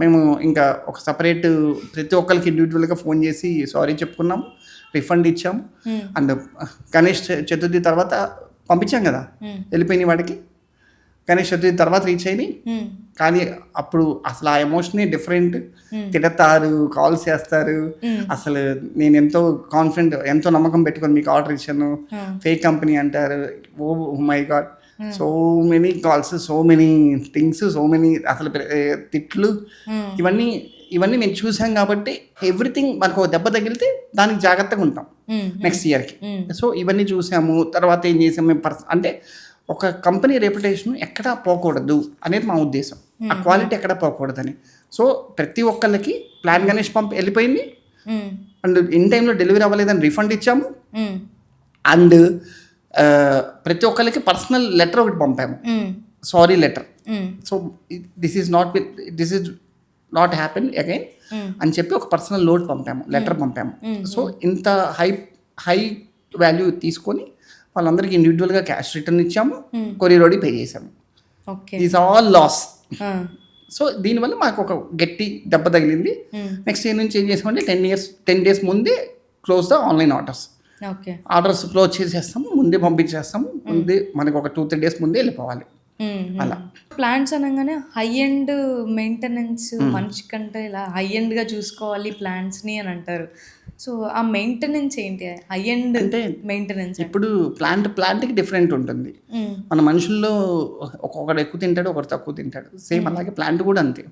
మేము ఇంకా ఒక సపరేట్ ప్రతి ఒక్కరికి ఇండివిజువల్గా ఫోన్ చేసి సారీ చెప్పుకున్నాము, రిఫండ్ ఇచ్చాము. అండ్ గణేష్ చతుర్థి తర్వాత పంపించాం కదా, వెళ్ళిపోయిన వాడికి గణేష్ చతుర్థి తర్వాత రీచ్ అయినాయి. కానీ అప్పుడు అసలు ఆ ఎమోషనే డిఫరెంట్. తిడతారు, కాల్స్ చేస్తారు. అసలు నేను ఎంతో కాన్ఫిడెంట్, ఎంతో నమ్మకం పెట్టుకొని మీకు ఆర్డర్ ఇచ్చాను, ఫేక్ కంపెనీ అంటారు. Oh my god, so many calls, so many things, so many అసలు తిట్లు, ఇవన్నీ మేము చూసాం కాబట్టి ఎవ్రీథింగ్ మనకు ఒక దెబ్బ తగిలితే దానికి జాగ్రత్తగా ఉంటాం నెక్స్ట్ ఇయర్కి. సో ఇవన్నీ చూసాము. తర్వాత ఏం చేసాము మేము అంటే ఒక కంపెనీ రెప్యుటేషన్ ఎక్కడా పోకూడదు అనేది మా ఉద్దేశం. ఆ క్వాలిటీ ఎక్కడా పోకూడదని. సో ప్రతి ఒక్కళ్ళకి ప్లాన్ గణేష్ వెళ్ళిపోయింది. అండ్ ఇన్ టైంలో డెలివరీ అవ్వలేదని రిఫండ్ ఇచ్చాము. అండ్ ప్రతి ఒక్కరికి పర్సనల్ లెటర్ ఒకటి పంపాము, sorry letter. So this is not happen again అని చెప్పి ఒక పర్సనల్ నోట్ పంపాము, లెటర్ పంపాము. సో ఇంత హై వాల్యూ తీసుకొని వాళ్ళందరికీ ఇండివిజువల్గా క్యాష్ రిటర్న్ ఇచ్చాము, కొరియర్ పే చేసాము. These all loss. సో దీనివల్ల మాకు ఒక గట్టి దెబ్బ తగిలింది. నెక్స్ట్ ఇయర్ నుంచి ఏం చేసామంటే 10 days ముందే close the online orders. Orders close చేసేస్తాము, ముందే పంపించేస్తాము. ముందే మనకు ఒక 2-3 days ముందే వెళ్ళిపోవాలి. అలా ప్లాంట్స్ అనగానే హై ఎండ్ మెయింటెనెన్స్, మనిషి కంటే ఇలా హై ఎండ్గా చూసుకోవాలి ప్లాంట్స్ని అని అంటారు. సో ఆ మెయింటెనెన్స్ ఏంటి? హై ఎండ్ అంటే మెయింటెనెన్స్ ఇప్పుడు ప్లాంట్కి డిఫరెంట్ ఉంటుంది. మన మనుషుల్లో ఒకడు ఎక్కువ తింటాడు, ఒకరు తక్కువ తింటాడు. సేమ్ అలాగే ప్లాంట్ కూడా అంతే.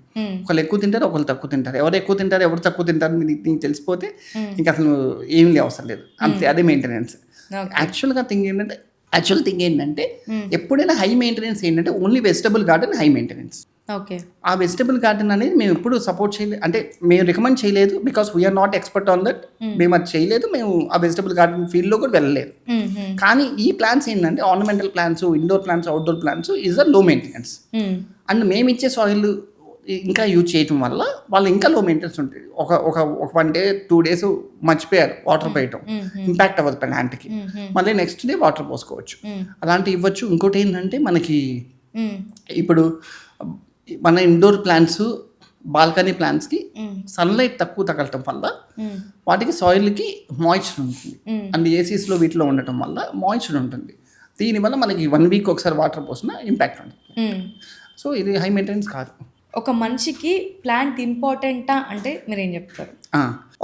ఒకళ్ళు ఎక్కువ తింటారు, ఒకళ్ళు తక్కువ తింటారు. ఎవరు ఎక్కువ తింటారు, ఎవరు తక్కువ తింటారు నీకు తెలిసిపోతే ఇంకా అసలు ఏమీ అవసరం లేదు. అంతే, అదే మెయింటెనెన్స్. యాక్చువల్ థింగ్ ఏంటంటే ఎప్పుడైనా హై మెయింటెనెన్స్ ఏంటంటే only vegetable garden high maintenance. ఆ వెజిటబుల్ గార్డెన్ అనేది మేము ఎప్పుడు సపోర్ట్ చేయలేదు, అంటే మేము రికమెండ్ చేయలేదు. Because we are not expert on that. మేము అది చేయలేదు, మేము ఆ వెజిటబుల్ గార్డెన్ ఫీల్డ్లో కూడా వెళ్ళలేదు. కానీ ఈ ప్లాంట్స్ ఏంటంటే ornamental plants, indoor plants, outdoor plants is a low maintenance. And మేము ఇచ్చే సాయిల్ ఇంకా యూజ్ చేయటం వల్ల వాళ్ళు ఇంకా లో మెయింటెనెన్స్ ఉంటుంది. ఒక 1 day 2 days మర్చిపోయారు వాటర్ పోయటం, ఇంపాక్ట్ అవ్వదు ప్లాంట్కి. మళ్ళీ నెక్స్ట్ డే వాటర్ పోసుకోవచ్చు, అలాంటివి ఇవ్వచ్చు. ఇంకోటి ఏంటంటే మనకి ఇప్పుడు మన ఇండోర్ ప్లాంట్స్, బాల్కనీ ప్లాంట్స్కి సన్లైట్ తక్కువ తగలటం వల్ల వాటికి సాయిల్కి మాయిశ్చర్ ఉంటుంది. అండ్ ఏసీస్లో వీటిలో ఉండటం వల్ల మాయిశ్చర్ ఉంటుంది. దీనివల్ల మనకి 1 week ఒకసారి వాటర్ పోసినా ఇంపాక్ట్ ఉంటుంది. సో ఇది హై మెయింటెనెన్స్ కాదు. ఒక మనిషికి ప్లాంట్ ఇంపార్టెంటా అంటే మీరేం చెప్తారు?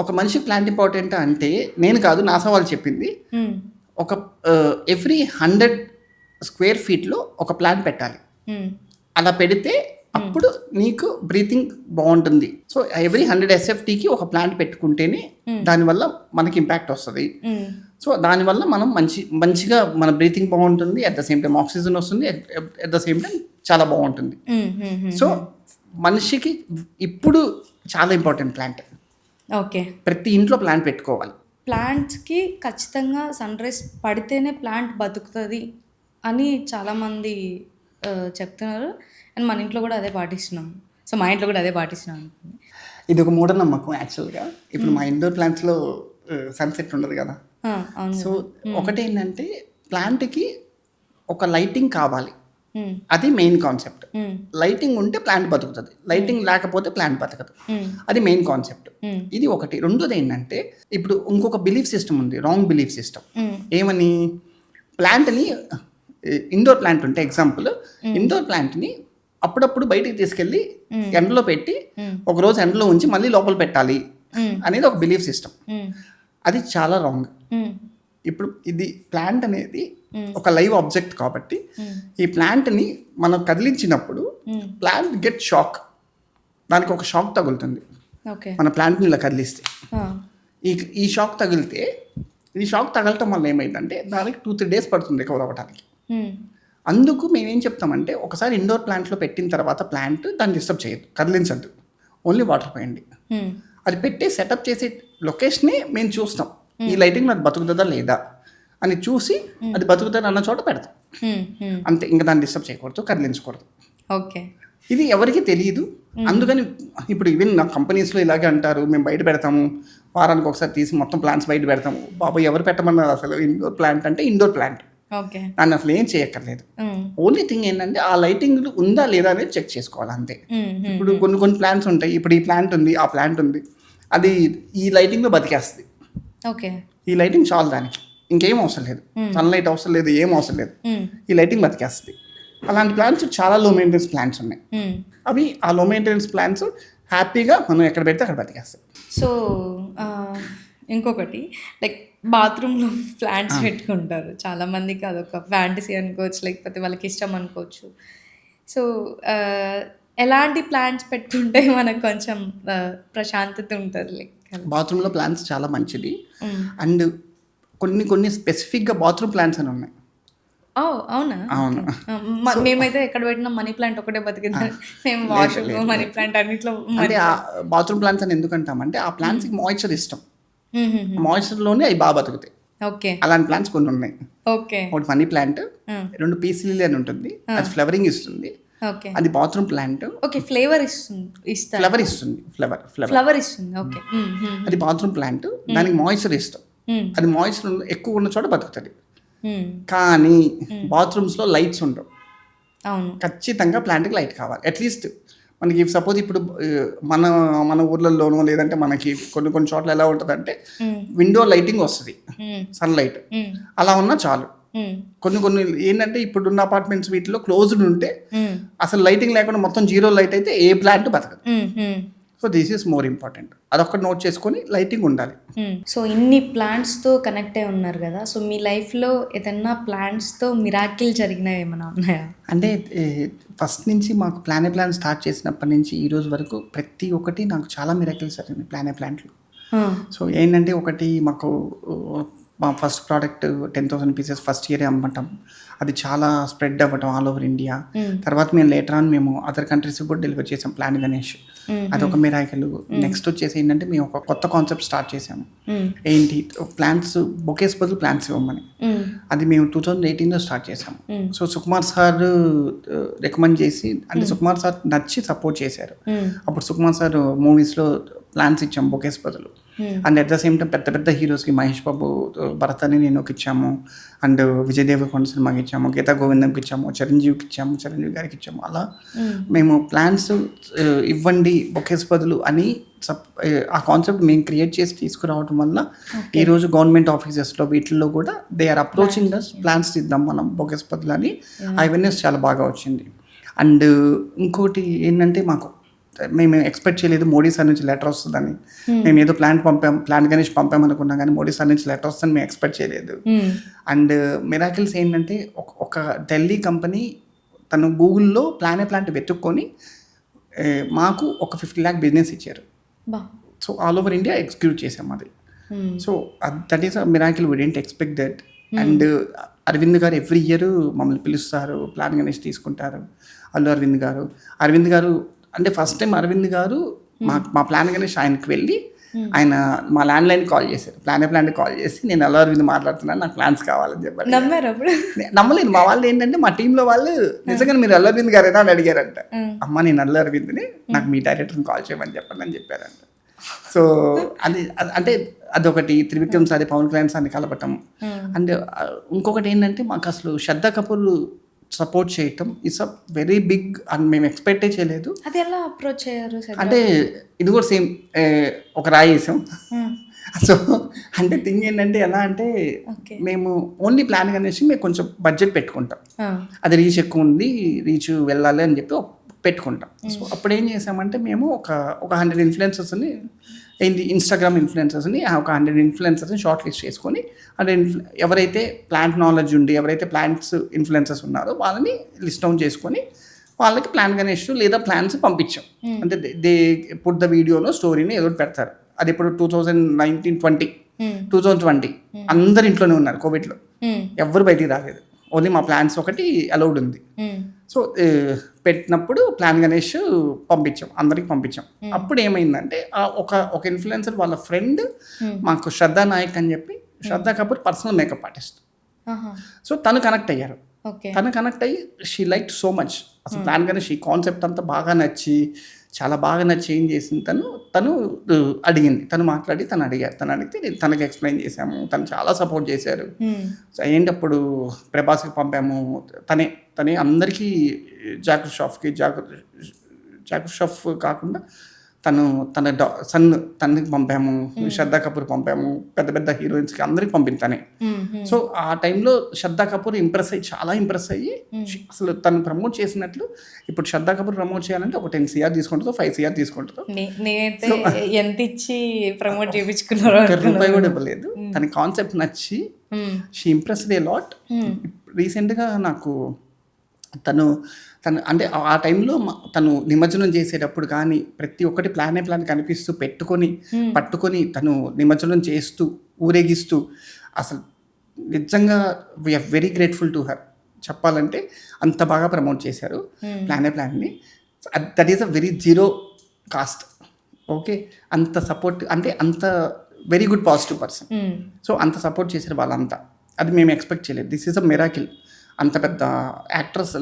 ఒక మనిషికి ప్లాంట్ ఇంపార్టెంటా అంటే నేను కాదు, నాసా వాళ్ళు చెప్పింది. ఒక ఎవ్రీ 100 square feet ఒక ప్లాంట్ పెట్టాలి. అలా పెడితే అప్పుడు నీకు బ్రీతింగ్ బాగుంటుంది. సో ఎవ్రీ 100 SFTకి ఒక ప్లాంట్ పెట్టుకుంటేనే దానివల్ల మనకి ఇంపాక్ట్ వస్తుంది. సో దానివల్ల మనం మంచిగా మన బ్రీతింగ్ బాగుంటుంది. At the same time oxygen వస్తుంది. అట్ ద సేమ్ టైం చాలా బాగుంటుంది. సో మనిషికి ఇప్పుడు చాలా ఇంపార్టెంట్ ప్లాంట్. ప్రతి ఇంట్లో ప్లాంట్ పెట్టుకోవాలి. ప్లాంట్స్కి ఖచ్చితంగా సన్ రైజ్ పడితేనే ప్లాంట్ బతుకుతుంది అని చాలామంది చెప్తున్నారు. అండ్ మన ఇంట్లో కూడా అదే పాటిస్తున్నాం. సో మా ఇంట్లో కూడా అదే పాటిస్తున్నాం. ఇది ఒక మూఢనమ్మకం యాక్చువల్గా. ఇప్పుడు మా ఇండోర్ ప్లాంట్స్లో సన్సెట్ ఉండదు కదా. సో ఒకటేంటంటే ప్లాంట్కి ఒక లైటింగ్ కావాలి. అది మెయిన్ కాన్సెప్ట్. లైటింగ్ ఉంటే ప్లాంట్ బతుకుతుంది, లైటింగ్ లేకపోతే ప్లాంట్ బతకదు. అది మెయిన్ కాన్సెప్ట్. ఇది ఒకటి. రెండోది ఏంటంటే ఇప్పుడు ఇంకొక బిలీఫ్ సిస్టమ్ ఉంది, రాంగ్ బిలీఫ్ సిస్టమ్. ఏమని, ప్లాంట్ని ఇండోర్ ప్లాంట్ ఉంటే ఎగ్జాంపుల్, ఇండోర్ ప్లాంట్ని అప్పుడప్పుడు బయటికి తీసుకెళ్ళి ఎండలో పెట్టి ఒకరోజు ఎండలో ఉంచి మళ్ళీ లోపల పెట్టాలి అనేది ఒక బిలీఫ్ సిస్టమ్. అది చాలా రాంగ్. ఇప్పుడు ఇది ప్లాంట్ అనేది ఒక లైవ్ ఆబ్జెక్ట్ కాబట్టి ఈ ప్లాంట్ని మనం కదిలించినప్పుడు ప్లాంట్ గెట్ షాక్, దానికి ఒక షాక్ తగులుతుంది. మన ప్లాంట్ని ఇలా కదిలిస్తే ఈ షాక్ తగిలితే, ఈ షాక్ తగలటం వల్ల ఏమైందంటే దానికి 2-3 days పడుతుంది రికవర్ అవ్వడానికి. అందుకు మేమేం చెప్తామంటే ఒకసారి ఇండోర్ ప్లాంట్లో పెట్టిన తర్వాత ప్లాంట్ దాన్ని డిస్టర్బ్ చేయదు, కదిలించద్దు, ఓన్లీ వాటర్ పోయండి. అది పెట్టే సెటప్ చేసే లొకేషనే మేము చూస్తాం. ఈ లైటింగ్ నాకు బతుకుతుందా లేదా అని చూసి అది బతుకుతుంది అన్న చోట పెడతాం. అంతే, ఇంకా దాన్ని డిస్టర్బ్ చేయకూడదు, కదిలించకూడదు. ఇది ఎవరికి తెలియదు. అందుకని ఇప్పుడు ఈవెన్ నా కంపెనీస్లో ఇలాగే అంటారు, మేము బయట పెడతాము, వారానికి ఒకసారి తీసి మొత్తం ప్లాంట్స్ బయట పెడతాము. బాబు ఎవరు పెట్టమన్నారు? అసలు ఇండోర్ ప్లాంట్ అంటే ఇండోర్ ప్లాంట్, దాన్ని అసలు ఏం చేయక్కర్లేదు. ఓన్లీ థింగ్ ఏంటంటే ఆ లైటింగ్ ఉందా లేదా అనేది చెక్ చేసుకోవాలి అంతే. ఇప్పుడు కొన్ని ప్లాంట్స్ ఉంటాయి. ఇప్పుడు ఈ ప్లాంట్ ఉంది, ఆ ప్లాంట్ ఉంది, అది ఈ లైటింగ్లో బతికేస్తుంది. ఈ లైటింగ్ చాలు దానికి, ఇంకేం అవసరం లేదు, సన్లైట్ అవసరం లేదు, ఏం అవసరం లేదు, ఈ లైటింగ్ బతికేస్తుంది. అలాంటి ప్లాంట్స్ చాలా లో మెయింటెనెన్స్ ప్లాంట్స్ ఉన్నాయి. అవి ఆ లో మెయింటెనెన్స్ ప్లాంట్స్ హ్యాపీగా మనం ఎక్కడ పెడితే అక్కడ బతికేస్తాయి. సో ఇంకొకటి లైక్ బాత్రూంలో ప్లాంట్స్ పెట్టుకుంటారు చాలామందికి, అదొక ఫ్యాంటసీ అనుకోవచ్చు, లేకపోతే వాళ్ళకి ఇష్టం అనుకోవచ్చు. సో ఎలాంటి ప్లాంట్స్ పెట్టుకుంటే మనకు కొంచెం ప్రశాంతత ఉంటుంది లైక్? బాత్రూంలో ప్లాంట్స్ చాలా మంచిది. అండ్ కొన్ని స్పెసిఫిక్గా బాత్రూమ్ ప్లాంట్స్ అని ఉన్నాయి. అవునా? అవును. మేమైతే ఎక్కడ పెట్టినా మనీ ప్లాంట్ ఒకటే బతికింది. మేము వాష్రూమ్ మనీ ప్లాంట్ అన్నిట్లో. అంటే ఆ బాత్రూమ్ ప్లాంట్స్ అని ఎందుకు అంటామంటే ఆ ప్లాంట్స్కి మాయిశ్చర్ ఇష్టం. మాయిశ్చర్లోనే అవి బాగా బతుకుతాయి. ఓకే. అలాంటి ప్లాంట్స్ కొన్ని ఉన్నాయి. ఓకే. ఒకటి మనీ ప్లాంట్, 2 పీస్ లిల్లీ అని ఉంటుంది, అది ఫ్లవరింగ్ ఇస్తుంది. ఓకే. అది bathroom plant. Okay. Flavour flower ఇస్తుంది. ఫ్లవర్ ఇస్తుంది. ఓకే. అది బాత్రూమ్ ప్లాంట్. దానికి మాయిశ్చర్ ఇష్టం. అది మాయిశ్చర్ ఎక్కువ ఉన్న చోట బతుకుతుంది. కానీ బాత్రూమ్స్లో లైట్స్ ఉండవు. అవును. ఖచ్చితంగా ప్లాంట్కి లైట్ కావాలి. అట్లీస్ట్ మనకి సపోజ్ ఇప్పుడు మన ఊర్లలోనో లేదంటే మనకి కొన్ని చోట్ల ఎలా ఉంటుందంటే విండో లైటింగ్ వస్తుంది, సన్లైట్ అలా ఉన్నా చాలు. కొన్ని ఏంటంటే ఇప్పుడున్న అపార్ట్మెంట్స్ వీటిలో క్లోజ్డ్ ఉంటే అసలు లైటింగ్ లేకుండా మొత్తం జీరో లైట్ అయితే ఏ ప్లాంట్ బతకదు. So this is more important. అదొక్కటి నోట్ చేసుకొని లైటింగ్ ఉండాలి. సో ఇన్ని ప్లాంట్స్తో కనెక్ట్ అయి ఉన్నారు కదా, సో మీ లైఫ్లో ఏదన్నా ప్లాంట్స్తో మిరాకిల్ జరిగినవి ఏమైనా ఉన్నాయా? అంటే ఫస్ట్ నుంచి మాకు ప్లాన్ స్టార్ట్ చేసినప్పటి నుంచి ఈ రోజు వరకు ప్రతి ఒక్కటి నాకు చాలా మిరాకిల్స్ జరిగింది ప్లాంట్లు. సో ఏంటంటే ఒకటి మాకు మా ఫస్ట్ ప్రోడక్ట్ 10,000 పీసెస్ ఫస్ట్ ఇయరే అమ్మటం, అది చాలా స్ప్రెడ్ అవ్వటం ఆల్ ఓవర్ ఇండియా. తర్వాత మేము లేటర్ ఆన్ మేము అదర్ కంట్రీస్కి కూడా డెలివర్ చేసాం ప్లాన్ గణేష్. అదొక మిరాకిల్. నెక్స్ట్ వచ్చేసి ఏంటంటే మేము ఒక కొత్త కాన్సెప్ట్ స్టార్ట్ చేసాము. ఏంటి, ప్లాంట్స్ బొకేస్ బదులు ప్లాంట్స్ ఇవ్వమని. అది మేము 2018లో స్టార్ట్ చేసాము. సో సుకుమార్ సార్ రికమెండ్ చేసి, అంటే సుకుమార్ సార్ నచ్చి సపోర్ట్ చేశారు. అప్పుడు సుకుమార్ సార్ మూవీస్లో ప్లాంట్స్ ఇచ్చాము బొకేస్ బదులు. And at the same time పెద్ద పెద్ద హీరోస్కి మహేష్ బాబు, భరత్ అని నేను ఇచ్చాము, అండ్ విజయ్ దేవరకొండ సినిమాకి ఇచ్చాము, గీతా గోవిందంకి ఇచ్చాము, చిరంజీవి గారికి ఇచ్చాము. అలా మేము ప్లాన్స్ ఇవ్వండి బొకేస్ బదులు అని ఆ కాన్సెప్ట్ మేము క్రియేట్ చేసి తీసుకురావడం వల్ల ఈరోజు గవర్నమెంట్ ఆఫీసెస్లో వీటిల్లో కూడా they are approaching this plans ఇద్దాం మనం బొకేస్ బదులు అని. అవేర్నెస్ చాలా బాగా వచ్చింది. అండ్ ఇంకోటి ఏంటంటే మేము ఎక్స్పెక్ట్ చేయలేదు మోడీ సార్ నుంచి లెటర్ వస్తుందని. మేము ఏదో ప్లాన్ గణేష్ పంపామనుకున్నాం, కానీ మోడీ సార్ నుంచి లెటర్ వస్తుందని మేము ఎక్స్పెక్ట్ చేయలేదు. అండ్ మిరాకిల్స్ ఏంటంటే ఒక ఢిల్లీ కంపెనీ తను గూగుల్లో ప్లాంట్ వెతుక్కొని మాకు ఒక 50 lakh బిజినెస్ ఇచ్చారు. So all over India execute చేసాం అది. So that is a miracle, we didn't expect that. And Arvind garu every year మమ్మల్ని పిలుస్తారు, ప్లాన్ గణేష్ తీసుకుంటారు. అరవింద్ గారు అంటే ఫస్ట్ టైం అరవింద్ గారు మా ప్లాన్ గణేష్ ఆయనకి వెళ్ళి ఆయన మా ల్యాండ్లైన్ కాల్ చేశారు, ప్లాంట్ కాల్ చేసి నేను అల్లు అరవింద్ మాట్లాడుతున్నాను, నాకు ప్లాన్స్ కావాలని చెప్పారు. నమ్మలేదు. మా వాళ్ళు ఏంటంటే మా టీంలో వాళ్ళు నిజంగా మీరు అల్లు అరవింద్ గారేనా అని అడిగారంట. అమ్మ నేను అల్లు అరవింద్ని, నాకు మీ డైరెక్టర్ని కాల్ చేయమని చెప్పండి అని చెప్పారంట. సో అది అంటే అదొకటి. త్రివిక్రమ్ సార్, పవన్ కళ్యాణ్ సార్ని కలపటం. అండ్ ఇంకొకటి ఏంటంటే మాకు అసలు శ్రద్ధా కపూర్ సపోర్ట్ చేయటం ఇట్స్ అ వెరీ బిగ్ అని మేము ఎక్స్పెక్టే చేయలేదు. అది ఎలా అప్రోచ్ అయ్యారు? అంటే ఇది కూడా సేమ్ ఒక రాయి వేసాం. సో అంటే థింగ్ ఏంటంటే ఎలా అంటే మేము ఓన్లీ ప్లాన్ అనేసి మేము కొంచెం బడ్జెట్ పెట్టుకుంటాం. అది రీచ్ ఎక్కువ ఉంది, రీచ్ వెళ్ళాలి అని చెప్పి పెట్టుకుంటాం. సో అప్పుడు ఏం చేసామంటే మేము ఒక 100 ఇన్ఫ్లుయెన్సర్స్ని, ఇన్స్టాగ్రామ్ ఇన్ఫ్లుయెన్సర్స్ని, ఒక 100 ఇన్ఫ్లుయెన్సర్స్ని షార్ట్ లిస్ట్ చేసుకొని, అంటే ఎవరైతే ప్లాంట్ నాలెడ్జ్ ఉండి ఎవరైతే ప్లాంట్స్ ఇన్ఫ్లుయెన్సర్స్ ఉన్నారో వాళ్ళని లిస్ట్ డౌన్ చేసుకొని వాళ్ళకి ప్లాన్ గణేష్ లేదా ప్లాన్స్ పంపించాం. అంటే దే పుట్ ద వీడియోలో స్టోరీని ఏదో పెడతారు. అది ఇప్పుడు 2020 అందరు ఇంట్లోనే ఉన్నారు కోవిడ్లో, ఎవరు బయటికి రాలేదు, ఓన్లీ మా ప్లాన్స్ ఒకటి అలౌడ్ ఉంది. సో పెట్టినప్పుడు ప్లాన్ గణేష్ అందరికి పంపించాం. అప్పుడు ఏమైందంటే ఒక ఇన్ఫ్లుయెన్సర్ వాళ్ళ ఫ్రెండ్ మాకు శ్రద్ధా నాయక్ అని చెప్పి, Shraddha Kapoor personal makeup artist. So తను కనెక్ట్ అయ్యారు. కనెక్ట్ అయ్యి షీ లైక్ సో మచ్ అసలు ప్లాన్ గణేష్ ఈ కాన్సెప్ట్ అంతా చాలా బాగా నచ్చి ఏం చేసింది, తను అడిగింది, తను మాట్లాడి తను అడిగితే నేను తనకి ఎక్స్ప్లెయిన్ చేశాము. తను చాలా సపోర్ట్ చేశారు. సో ఏంటి అప్పుడు ప్రభాస్కి పంపాము, తనే అందరికీ జాకర్ షాఫ్ కాకుండా తనకి పంపాము, శ్రద్ధా కపూర్ పంపాము, పెద్ద పెద్ద హీరోయిన్స్కి అందరికి పంపించానే. సో ఆ టైంలో శ్రద్ధా కపూర్ చాలా ఇంప్రెస్ అయ్యి అసలు తను ప్రమోట్ చేసినట్లు ఇప్పుడు శ్రద్ధా కపూర్ ప్రమోట్ చేయాలంటే ఒక 10 CR తీసుకుంటుందో 5 CR తీసుకుంటుందో. నేనైతే ఎంత ఇచ్చి ప్రమోట్ చేయించుకున్నారో రూపాయి కూడా ఇవ్వలేదు. తన కాన్సెప్ట్ నచ్చి షీ ఇంప్రెస్డ్ ఏ లాట్. రీసెంట్గా నాకు తను అంటే ఆ టైంలో తను నిమజ్జనం చేసేటప్పుడు కానీ ప్రతి ఒక్కటి ప్లాన్ కనిపిస్తూ పట్టుకొని తను నిమజ్జనం చేస్తూ ఊరేగిస్తూ అసలు నిజంగా we are very grateful to her. చెప్పాలంటే అంత బాగా ప్రమోట్ చేశారు ప్లాన్ని. That is a very zero cost. Okay, అంత సపోర్ట్ అంటే అంత very good positive person. So అంత సపోర్ట్ చేశారు వాళ్ళంతా. అది మేము ఎక్స్పెక్ట్ చేయలేదు. This is a miracle. అంత పెద్ద actress,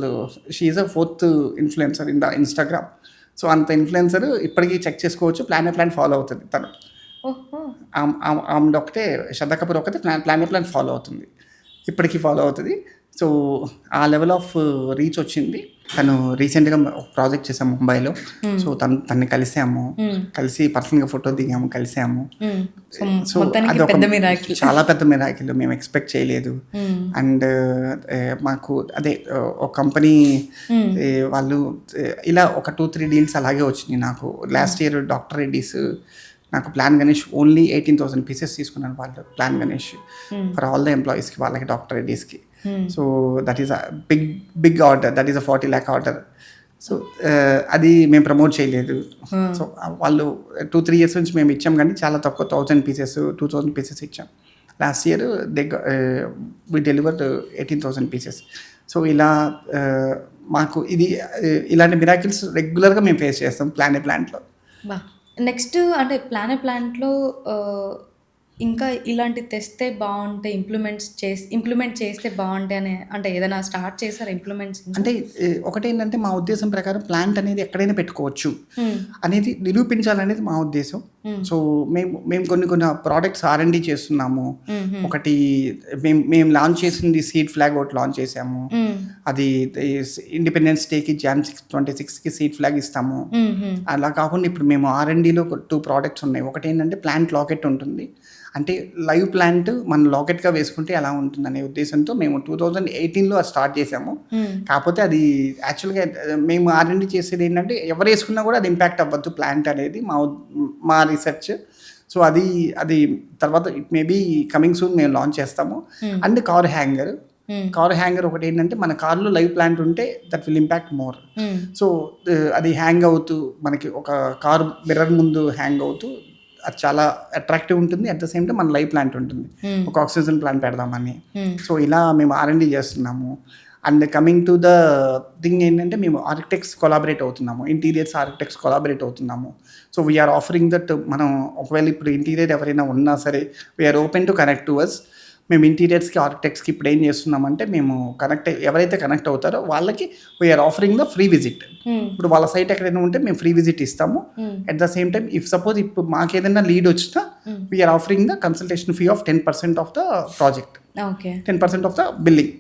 she's a 4th influencer in the Instagram. So అంత ఇన్ఫ్లుయెన్సర్ ఇప్పటికీ చెక్ చేసుకోవచ్చు, ప్లాన్ ఫాలో అవుతుంది తను. ఆమె ఒకటే, శ్రద్ధా కపూర్ ఒకటే ప్లాన్ ఫాలో అవుతుంది, ఇప్పటికీ ఫాలో అవుతుంది. సో ఆ లెవెల్ ఆఫ్ రీచ్ వచ్చింది. తను రీసెంట్గా ఒక ప్రాజెక్ట్ చేసాము ముంబైలో. సో తన్ని కలిసి పర్సనల్గా ఫోటో దిగాము, కలిసాము. సో అది ఒక చాలా పెద్ద మిరాకిల్, మేము ఎక్స్పెక్ట్ చేయలేదు. అండ్ మాకు అదే ఒక కంపెనీ వాళ్ళు ఇలా ఒక 2-3 డీల్స్ అలాగే వచ్చినాయి నాకు. లాస్ట్ ఇయర్ డాక్టర్ రెడ్డీస్ నాకు ప్లాన్ గణేష్ ఓన్లీ 18,000 పీసెస్ తీసుకున్నాను వాళ్ళు, plan Ganesh for all the ఎంప్లాయీస్కి, వాళ్ళకి డాక్టర్ రెడ్డీస్కి. So that is a big order, that is a 40 lakh order. So అది మేము ప్రమోట్ చేయలేదు. సో వాళ్ళు 2-3 years నుంచి మేము ఇచ్చాం, కానీ చాలా తక్కువ, 1000 పీసెస్ 2000 పీసెస్ ఇచ్చాం. లాస్ట్ ఇయర్ వి డెలివర్డ్ 18,000 పీసెస్. సో ఇలా మాకు ఇలాంటి మిరాకిల్స్ రెగ్యులర్గా మేము ఫేస్ చేస్తాం ప్లాంట్లో. నెక్స్ట్ అంటే ప్లాంట్లో ఇంకా ఇలాంటివి తెస్తే బాగుంటాయి, ఇంప్లిమెంట్ చేస్తే బాగుంటాయి అని అంటే ఏదైనా స్టార్ట్ చేశారా ఇంప్లిమెంట్స్? అంటే ఒకటేంటంటే మా ఉద్దేశం ప్రకారం ప్లాంట్ అనేది ఎక్కడైనా పెట్టుకోవచ్చు అనేది నిరూపించాలనేది మా ఉద్దేశం. సో మేము కొన్ని ప్రోడక్ట్స్ R&D చేస్తున్నాము. ఒకటి మేము లాంచ్ చేసింది సీడ్ ఫ్లాగ్ ఒకటి లాంచ్ చేసాము. అది ఇండిపెండెన్స్ డేకి Jan 26కి సీడ్ ఫ్లాగ్ ఇస్తాము. అలా కాకుండా ఇప్పుడు మేము R&Dలో 2 products ఉన్నాయి. ఒకటి ఏంటంటే ప్లాంట్ లాకెట్ ఉంటుంది, అంటే లైవ్ ప్లాంట్ మనం లాకెట్గా వేసుకుంటే ఎలా ఉంటుంది అనే ఉద్దేశంతో మేము 2018లో అది స్టార్ట్ చేసాము. కాకపోతే అది యాక్చువల్గా మేము R&D చేసేది ఏంటంటే ఎవరు వేసుకున్నా కూడా అది ఇంపాక్ట్ అవ్వద్దు ప్లాంట్ అనేది మా రీసెర్చ్. సో అది తర్వాత ఇట్ మేబీ కమింగ్ సూన్ మేము లాంచ్ చేస్తాము. అండ్ కార్ హ్యాంగర్ ఒకటి ఏంటంటే మన కార్లో లైవ్ ప్లాంట్ ఉంటే that will impact more. So అది హ్యాంగ్ అవుతూ మనకి ఒక కార్ మిర్రర్ ముందు హ్యాంగ్ అవుతూ అది చాలా అట్రాక్టివ్ ఉంటుంది. అట్ ద సేమ్ టైం మన లైవ్ ప్లాంట్ ఉంటుంది, ఒక ఆక్సిజన్ ప్లాంట్ పెడదామని. సో ఇలా మేము R&D చేస్తున్నాము. And coming to the thing ఏంటంటే మేము ఆర్కిటెక్ట్స్ కొలాబరేట్ అవుతున్నాము, ఇంటీరియర్స్ ఆర్కిటెక్ట్స్ కొలాబరేట్ అవుతున్నాము. సో వీఆర్ ఆఫరింగ్ దట్, మనం ఒకవేళ ఇప్పుడు ఇంటీరియర్ ఎవరైనా ఉన్నా సరే we are open to connect to us. మేము ఇంటీరియర్స్కి ఆర్కిటెక్ట్స్కి ఇప్పుడు ఏం చేస్తున్నామంటే మేము ఎవరైతే కనెక్ట్ అవుతారో వాళ్ళకి we are offering the free visit. ఇప్పుడు వాళ్ళ సైట్ ఎక్కడైనా ఉంటే మేము ఫ్రీ విజిట్ ఇస్తాము. At the same time if suppose ఇప్పుడు మాకేదైనా లీడ్ వచ్చినా we are offering the consultation fee of 10% of the project, 10% of the billing,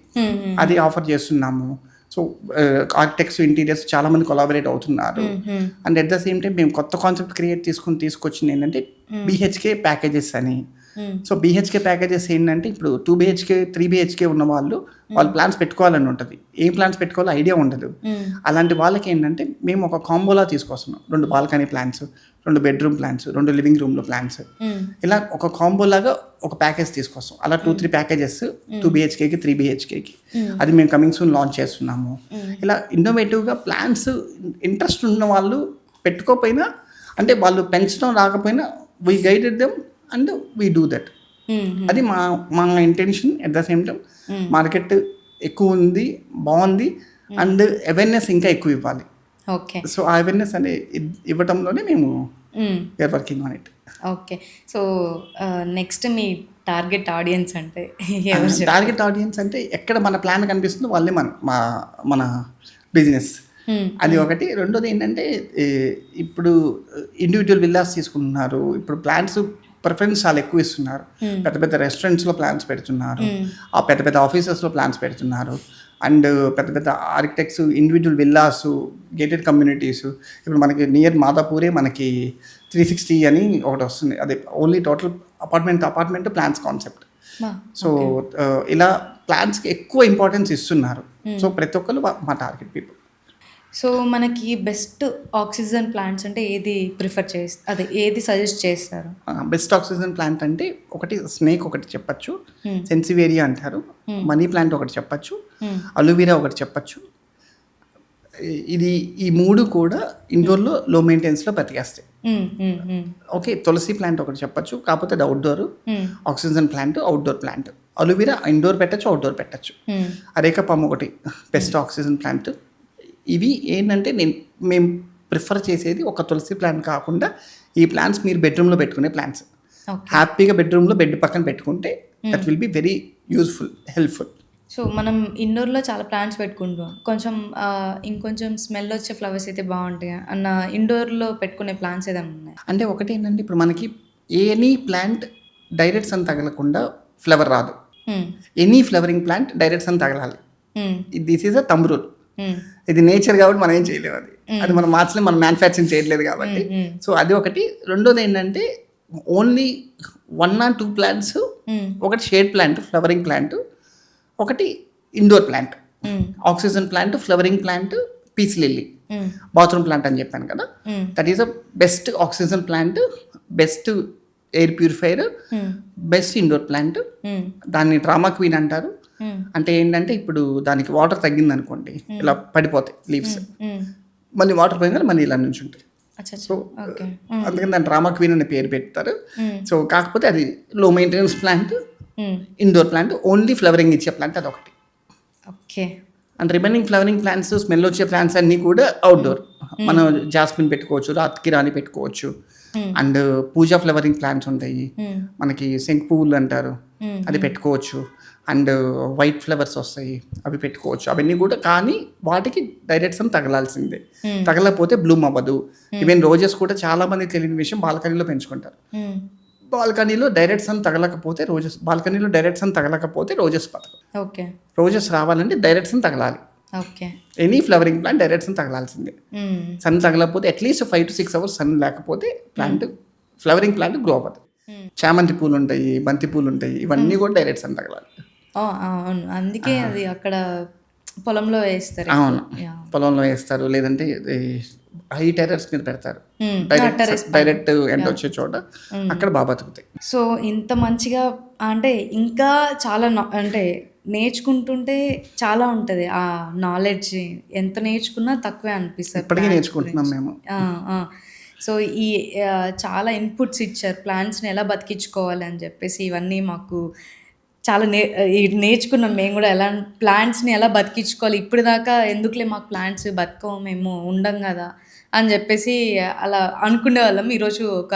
అది ఆఫర్ చేస్తున్నాము. సో ఆర్కిటెక్ట్స్ ఇంటీరియర్స్ చాలా మంది కొలాబరేట్ అవుతున్నారు. And at the same time మేము కొత్త కాన్సెప్ట్ తీసుకొచ్చింది ఏంటంటే BHK ప్యాకేజెస్ అని. సో BHK ప్యాకేజెస్ ఏంటంటే ఇప్పుడు 2 BHK 3 BHK ఉన్న వాళ్ళు ప్లాన్స్ పెట్టుకోవాలని ఉంటుంది, ఏం ప్లాన్స్ పెట్టుకోవాలో ఐడియా ఉండదు. అలాంటి వాళ్ళకి ఏంటంటే మేము ఒక కాంబోలా తీసుకొస్తున్నాం, 2 balcony plans, 2 bedroom plans, 2 living రూమ్లో ప్లాన్స్, ఇలా ఒక కాంబోలాగా ఒక ప్యాకేజ్ తీసుకొస్తాం. అలా 2-3 ప్యాకేజెస్ 2 BHKకి 3 BHKకి, అది మేము కమింగ్ సూన్ లాంచ్ చేస్తున్నాము. ఇలా ఇన్నోవేటివ్గా ప్లాన్స్ ఇంట్రెస్ట్ ఉన్న వాళ్ళు పెట్టుకోకపోయినా, అంటే వాళ్ళు పెంచడం రాకపోయినా we guided them and we do that. అది మా intention. At the same time market ఎక్కువ ఉంది, బాగుంది, అండ్ అవేర్నెస్ ఇంకా ఎక్కువ ఇవ్వాలి. ఓకే, సో ఆ అవేర్నెస్ అనే ఇవ్వటంలోనే మేము we are working on it. Okay, so next మీ టార్గెట్ ఆడియన్స్ అంటే ఎక్కడ మన ప్లాన్ కనిపిస్తుందో వాళ్ళే మన బిజినెస్. అది ఒకటి. రెండోది ఏంటంటే ఇప్పుడు ఇండివిజువల్ విల్లాస్ తీసుకుంటున్నారు, ఇప్పుడు ప్లాన్స్ ప్రిఫరెన్స్ చాలా ఎక్కువ ఇస్తున్నారు. పెద్ద పెద్ద రెస్టారెంట్స్లో ప్లాన్స్ పెడుతున్నారు, ఆ పెద్ద పెద్ద ఆఫీసెస్లో ప్లాన్స్ పెడుతున్నారు. అండ్ పెద్ద పెద్ద architects individual villas, gated communities. ఇప్పుడు మనకి నియర్ మాదాపూరే మనకి 360 అని ఒకటి వస్తుంది. అదే only total apartment plans concept. So ఇలా ప్లాన్స్కి ఎక్కువ ఇంపార్టెన్స్ ఇస్తున్నారు. సో ప్రతి ఒక్కరు మా టార్గెట్ పీపుల్. సో మనకి బెస్ట్ ఆక్సిజన్ ప్లాంట్స్ అంటే ఏది ప్రిఫర్ చేస్తారు, అదే ఏది సజెస్ట్ చేస్తారు? బెస్ట్ ఆక్సిజన్ ప్లాంట్ అంటే ఒకటి స్నేక్ ఒకటి చెప్పచ్చు, సెన్సివేరియా అంటారు, మనీ ప్లాంట్ ఒకటి చెప్పచ్చు, అలోవెరా ఒకటి చెప్పచ్చు. ఈ మూడు కూడా ఇండోర్లో లో మెయింటెనెన్స్లో బతికేస్తాయి. ఓకే, తులసి ప్లాంట్ ఒకటి చెప్పచ్చు, కాకపోతే అది outdoor. Oxygen plant outdoor plant. Aloe vera indoor పెట్టచ్చు, అవుట్డోర్ పెట్టచ్చు. అరేక పామ్ ఒకటి బెస్ట్ ఆక్సిజన్ ప్లాంట్. ఇవి ఏంటంటే మేము ప్రిఫర్ చేసేది ఒక తులసి ప్లాంట్ కాకుండా ఈ ప్లాంట్స్ మీరు బెడ్రూమ్లో పెట్టుకునే ప్లాంట్స్. హ్యాపీగా బెడ్రూమ్లో బెడ్ పక్కన పెట్టుకుంటే that will be very useful, helpful. So మనం ఇండోర్లో చాలా ప్లాంట్స్ పెట్టుకుంటాం, కొంచెం ఇంకొంచెం స్మెల్ వచ్చే ఫ్లవర్స్ అయితే బాగుంటాయి అన్న ఇండోర్లో పెట్టుకునే ప్లాంట్స్ ఏదైనా ఉన్నాయి? అంటే ఒకటి ఏంటంటే ఇప్పుడు మనకి ఎనీ ప్లాంట్ డైరెక్ట్ సన్ తగలకుండా ఫ్లవర్ రాదు. Any flowering plant direct sun తగలాలి. This is a thumb rule. ఇది నేచర్ కాబట్టి మనం ఏం చేయలేము. అది మనం మార్చలేము, మనం మ్యానుఫ్యాక్చరింగ్ చేయట్లేదు కాబట్టి. సో అది ఒకటి. రెండోది ఏంటంటే ఓన్లీ 1 or 2 ప్లాంట్స్, ఒకటి షేడ్ ప్లాంట్ ఫ్లవరింగ్ ప్లాంట్, ఒకటి indoor plant oxygen plant, flowering plant, peace lily, bathroom plant అని చెప్పాను కదా. That is a best oxygen plant, best air purifier, best indoor plant. దాన్ని డ్రామా క్వీన్ అంటారు. అంటే ఏంటంటే ఇప్పుడు దానికి వాటర్ తగ్గింది అనుకోండి, ఇలా పడిపోతాయి లీవ్స్, మళ్ళీ వాటర్ పోయిన మళ్ళీ ఇలా నుంచి ఉంటాయి. సో అందుకని దాని డ్రామా క్వీన్ అనే పేరు పెడతారు. సో కాకపోతే అది low maintenance plant, indoor plant, only flowering ఇచ్చే ప్లాంట్ అది ఒకటి. Okay. And remaining flowering plants, smell వచ్చే ప్లాంట్స్ అన్నీ కూడా అవుట్డోర్. మనం జాస్మిన్ పెట్టుకోవచ్చు, రాత్కి రాణి పెట్టుకోవచ్చు. అండ్ పూజా ఫ్లవరింగ్ ప్లాంట్స్ ఉంటాయి మనకి, శంఖ పువ్వులు అంటారు, అది పెట్టుకోవచ్చు. అండ్ వైట్ ఫ్లవర్స్ వస్తాయి, అవి పెట్టుకోవచ్చు. అవన్నీ కూడా కానీ వాటికి డైరెక్ట్ సన్ తగలాల్సిందే. తగలకపోతే బ్లూమ్ అవ్వదు. ఈవెన్ రోజెస్ కూడా చాలా మంది తెలియని విషయం, బాల్కనీలో పెంచుకుంటారు. బాల్కనీలో డైరెక్ట్ సన్ తగలకపోతే రోజెస్ బతకవు. ఓకే. రోజెస్ రావాలంటే డైరెక్ట్ సన్ తగలాలి. Okay. Any flowering plant direct sun తగలాల్సిందే. సన్ తగలకపోతే అట్లీస్ట్ 5 to 6 hours సన్ లేకపోతే ఫ్లవరింగ్ ప్లాంట్ గ్రో అవ్వదు. చామంతి పూలు ఉంటాయి, బంతి పూలు ఉంటాయి, ఇవన్నీ కూడా డైరెక్ట్ సన్ తగలాలి. అవును, అందుకే అది అక్కడ పొలంలో వేస్తారు. అవును, పొలంలో వేస్తారు, లేదంటే హై టెర్రస్ మీద పెడతారు. డైరెక్ట్ ఎండ వచ్చే చోట అక్కడ బాగా బతుకుతాయి. సో ఇంత మంచిగా అంటే ఇంకా చాలా అంటే నేర్చుకుంటుంటే చాలా ఉంటుంది ఆ నాలెడ్జ్. ఎంత నేర్చుకున్నా తక్కువే అనిపిస్తుంది. ఇప్పటికీ నేర్చుకుంటున్నాం మేము. సో ఈ చాలా ఇన్పుట్స్ ఇచ్చారు ప్లాంట్స్ని ఎలా బతికించుకోవాలి అని చెప్పేసి. ఇవన్నీ మాకు చాలా నేర్చుకున్నాం మేము కూడా, ఎలా ప్లాంట్స్ని ఎలా బతికించుకోవాలి. ఇప్పుడు దాకా ఎందుకులే మాకు ప్లాంట్స్ బతకవు, మేము ఉండం కదా అని చెప్పేసి అలా అనుకునే వాళ్ళం. ఈరోజు ఒక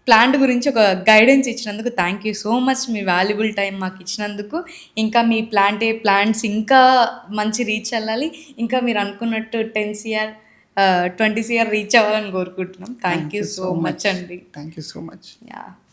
ప్లాంట్ గురించి ఒక గైడెన్స్ ఇచ్చినందుకు thank you so much. Me valuable time మాకు ఇచ్చినందుకు. ఇంకా మీ ప్లాంట్స్ ఇంకా మంచి రీచ్ వెళ్ళాలి, ఇంకా మీరు అనుకున్నట్టు 10 CR 20 CR రీచ్ అవ్వాలని కోరుకుంటున్నాం. థ్యాంక్ యూ సో మచ్ అండి. Thank you so much. Yeah.